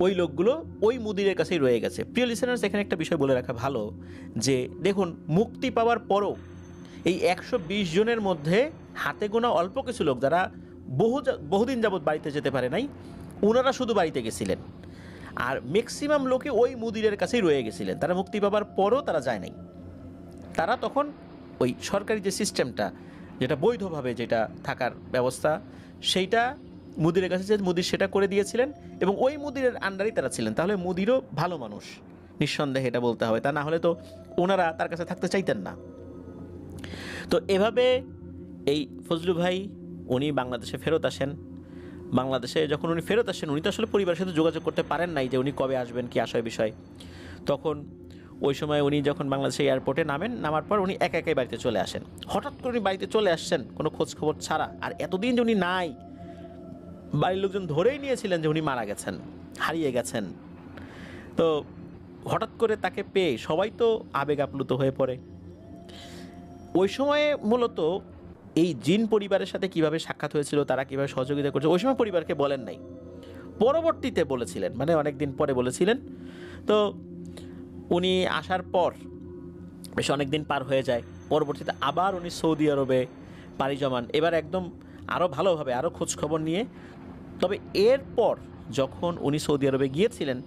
ওই লোকগুলো ওই মুদিরের কাছেই রয়ে গেছে। প্রিয় লিসেনার্স, এখানে একটা বিষয় বলে রাখা ভালো যে দেখুন, মুক্তি পাওয়ার পরও এই 120 জনের মধ্যে হাতে গোনা অল্প কিছু লোক যারা বহুদিন যাবৎ বাড়িতে যেতে পারে নাই, ওনারা শুধু বাড়িতে গেছিলেন, আর ম্যাক্সিমাম লোকে ওই মুদিরের কাছেই রয়ে গেছিলেন। তারা মুক্তি পাওয়ার পরও তারা যায় নাই। তারা তখন ওই সরকারি যে সিস্টেমটা, যেটা বৈধভাবে যেটা থাকার ব্যবস্থা, সেইটা মুদিরের কাছে যে মুদির সেটা করে দিয়েছিলেন এবং ওই মুদিরের আন্ডারেই তারা ছিলেন, তাহলে মুদিরও ভালো মানুষ নিঃসন্দেহে, এটা বলতে হবে। তা না হলে তো ওনারা তার কাছে থাকতে চাইতেন না। তো এভাবে এই ফজলু ভাই উনি বাংলাদেশে ফেরত আসেন। বাংলাদেশে যখন উনি ফেরত আসেন, উনি তো আসলে পরিবারের সাথে যোগাযোগ করতে পারেন নাই যে উনি কবে আসবেন, কি আসার বিষয়। তখন ওই সময় উনি যখন বাংলাদেশে এয়ারপোর্টে নামার পর উনি একা একাই বাড়িতে চলে আসেন। হঠাৎ করে উনি বাড়িতে চলে আসছেন কোনো খোঁজ খবর ছাড়া। আর এতদিন যে উনি নাই, বাড়ির লোকজন ধরেই নিয়েছিলেন যে উনি মারা গেছেন, হারিয়ে গেছেন। তো হঠাৎ করে তাকে পেয়ে সবাই তো আবেগ আপ্লুত হয়ে পড়ে। ওই সময়ে মূলত এই জিন পরিবারের সাথে কিভাবে সাক্ষাৎ হয়েছিল, তারা কিভাবে সহযোগিতা করছে, ওই সময় পরিবারকে বলেন নাই, পরবর্তীতে বলেছিলেন, মানে অনেক দিন পরে বলেছিলেন। তো উনি আসার পর বেশ অনেক দিন পার হয়ে যায়। পরবর্তীতে আবার উনি সৌদি আরবে পাড়ি জমান, এবার একদম আরও ভালোভাবে আরও খোঁজ খবর নিয়ে। তবে এরপর যখন উনি সৌদি আরবে গিয়েছিলেন,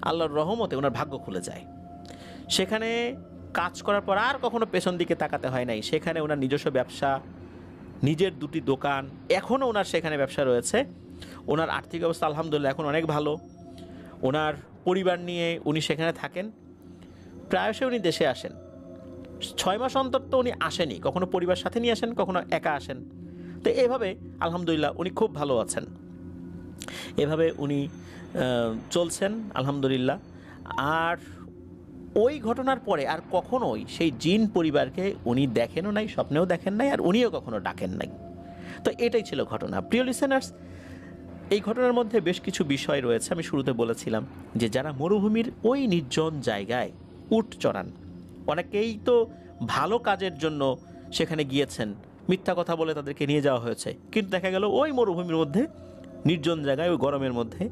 আল্লাহর রহমতে ওনার ভাগ্য খুলে যায়। সেখানে কাজ করার পর আর কখনো পেছন দিকে তাকাতে হয় নাই। সেখানে ওনার নিজস্ব ব্যবসা, নিজের 2টি দোকান, এখনও ওনার সেখানে ব্যবসা রয়েছে। ওনার আর্থিক অবস্থা আলহামদুলিল্লাহ এখন অনেক ভালো। ওনার পরিবার নিয়ে উনি সেখানে থাকেন। প্রায়শই উনি দেশে আসেন। 6 মাস অন্তর তো উনি আসেনি, কখনো পরিবার সাথে নিয়ে আসেন, কখনো একা আসেন। তো এভাবে আলহামদুলিল্লাহ উনি খুব ভালো আছেন। এভাবে উনি চলছেন আলহামদুলিল্লাহ। আর ওই ঘটনার পরে আর কখনোই সেই জিন পরিবারকে উনি দেখেনও নাই, স্বপ্নেও দেখেন নাই, আর উনিও কখনো ডাকেন নাই। তো এটাই ছিল ঘটনা। প্রিয় লিসেনার্স, এই ঘটনার মধ্যে বেশ কিছু বিষয় রয়েছে। আমি শুরুতে বলেছিলাম যে যারা মরুভূমির ওই নির্জন জায়গায় উট চড়ান, অনেকেই তো ভালো কাজের জন্য সেখানে গিয়েছেন, মিথ্যা কথা বলে তাদেরকে নিয়ে যাওয়া হয়েছে, কিন্তু দেখা গেল ওই মরুভূমির মধ্যে নির্জন জায়গায় ওই গরমের মধ্যে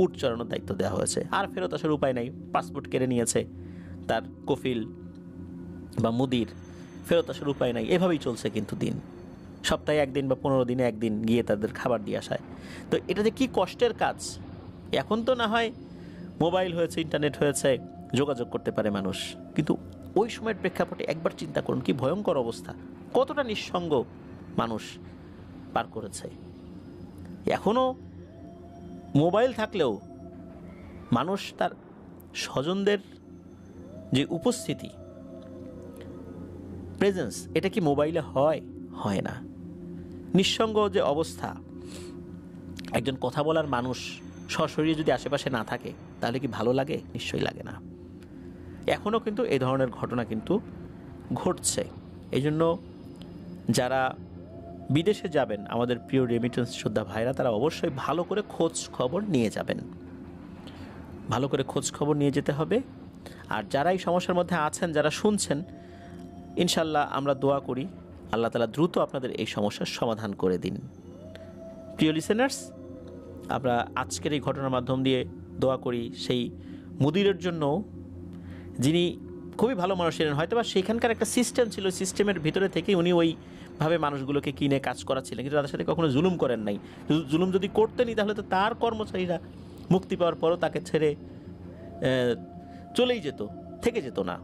উট চড়ানোর দায়িত্ব দেওয়া হয়েছে। আর ফেরত আসার উপায় নাই, পাসপোর্ট কেড়ে নিয়েছে তার কফিল বা মুদির, ফেরত আসার উপায় নাই। এভাবেই চলছে কিন্তু দিন, সপ্তাহে 1 দিন বা 15 দিনে 1 দিন গিয়ে তাদের খাবার দিয়ে আসায়। তো এটা যে কী কষ্টের কাজ। এখন তো না হয় মোবাইল হয়েছে, ইন্টারনেট হয়েছে, যোগাযোগ করতে পারে মানুষ, কিন্তু ওই সময়ের প্রেক্ষাপটে একবার চিন্তা করুন কি ভয়ঙ্কর অবস্থা, কতটা নিঃসঙ্গ মানুষ পার করেছে। এখনও মোবাইল থাকলেও মানুষ তার স্বজনদের যে উপস্থিতি, প্রেজেন্স, এটা কি মোবাইলে হয় না। নিঃসঙ্গ যে অবস্থা, একজন কথা বলার মানুষ সশরীরে যদি আশেপাশে না থাকে তাহলে কি ভালো লাগে? নিশ্চয়ই লাগে না। এখনও কিন্তু এই ধরনের ঘটনা কিন্তু ঘটছে। এই জন্য যারা বিদেশে যাবেন, আমাদের প্রিয় রেমিটেন্স যোদ্ধা ভাইরা, তারা অবশ্যই ভালো করে খোঁজ খবর নিয়ে যাবেন, ভালো করে খোঁজ খবর নিয়ে যেতে হবে। আর যারা এই সমস্যার মধ্যে আছেন, যারা শুনছেন, ইনশাল্লাহ আমরা দোয়া করি আল্লাহ তাআলা দ্রুত আপনাদের এই সমস্যার সমাধান করে দিন। প্রিয় লিসেনার্স, আমরা আজকের এই ঘটনার মাধ্যম দিয়ে দোয়া করি সেই মুদিরের জন্য, যিনি খুবই ভালো মানুষ ছিলেন। হয়তো বা সেখানকার একটা সিস্টেম ছিল, সিস্টেমের ভিতরে থেকে উনি ওইভাবে মানুষগুলোকে কিনে কাজ করাচ্ছিলেন, কিন্তু তাদের সাথে কখনো জুলুম করেন নাই। জুলুম যদি করতেনই তাহলে তো তার কর্মচারীরা মুক্তি পাওয়ার পরও তাকে ছেড়ে চলেই যেত, থেকে যেত না।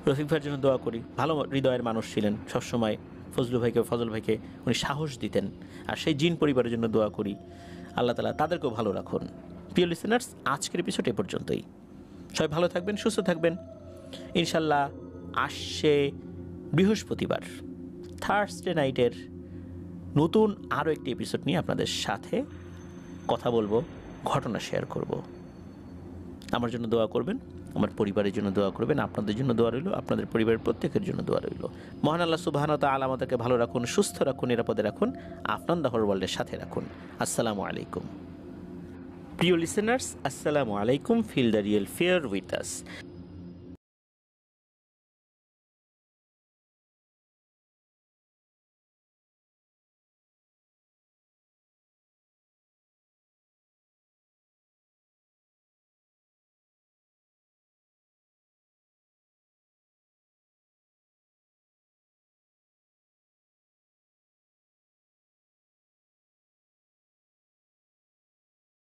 রফিক ভাইয়ের জন্য দোয়া করি, ভালো হৃদয়ের মানুষ ছিলেন, সবসময় ফজল ভাইকে উনি সাহস দিতেন। আর সেই জিন পরিবারের জন্য দোয়া করি, আল্লাহ তাআলা তাদেরকেও ভালো রাখুন। প্রিয় লিসেনার্স, আজকের এপিসোড এ পর্যন্তই। সবাই ভালো থাকবেন, সুস্থ থাকবেন। ইনশাল্লাহ আসছে বৃহস্পতিবার, থার্সডে নাইটের নতুন আরও একটি এপিসোড নিয়ে আপনাদের সাথে কথা বলবো, ঘটনা শেয়ার করব। আমার জন্য দোয়া করবেন, আমার পরিবারের জন্য দোয়া করবেন, আপনাদের জন্য দোয়া রইল, আপনাদের পরিবারের প্রত্যেকের জন্য দোয়া রইল। মহান আল্লাহ সুবহানাহু ওয়া তাআলা আমাদেরকে ভালো রাখুন, সুস্থ রাখুন, নিরাপদে রাখুন, আফনান দা ওয়ার্ল্ডের সাথে রাখুন। আসসালামু আলাইকুম। প্রিয় লিসেনার্স, আসসালামু আলাইকুম। Feel the real fear with us.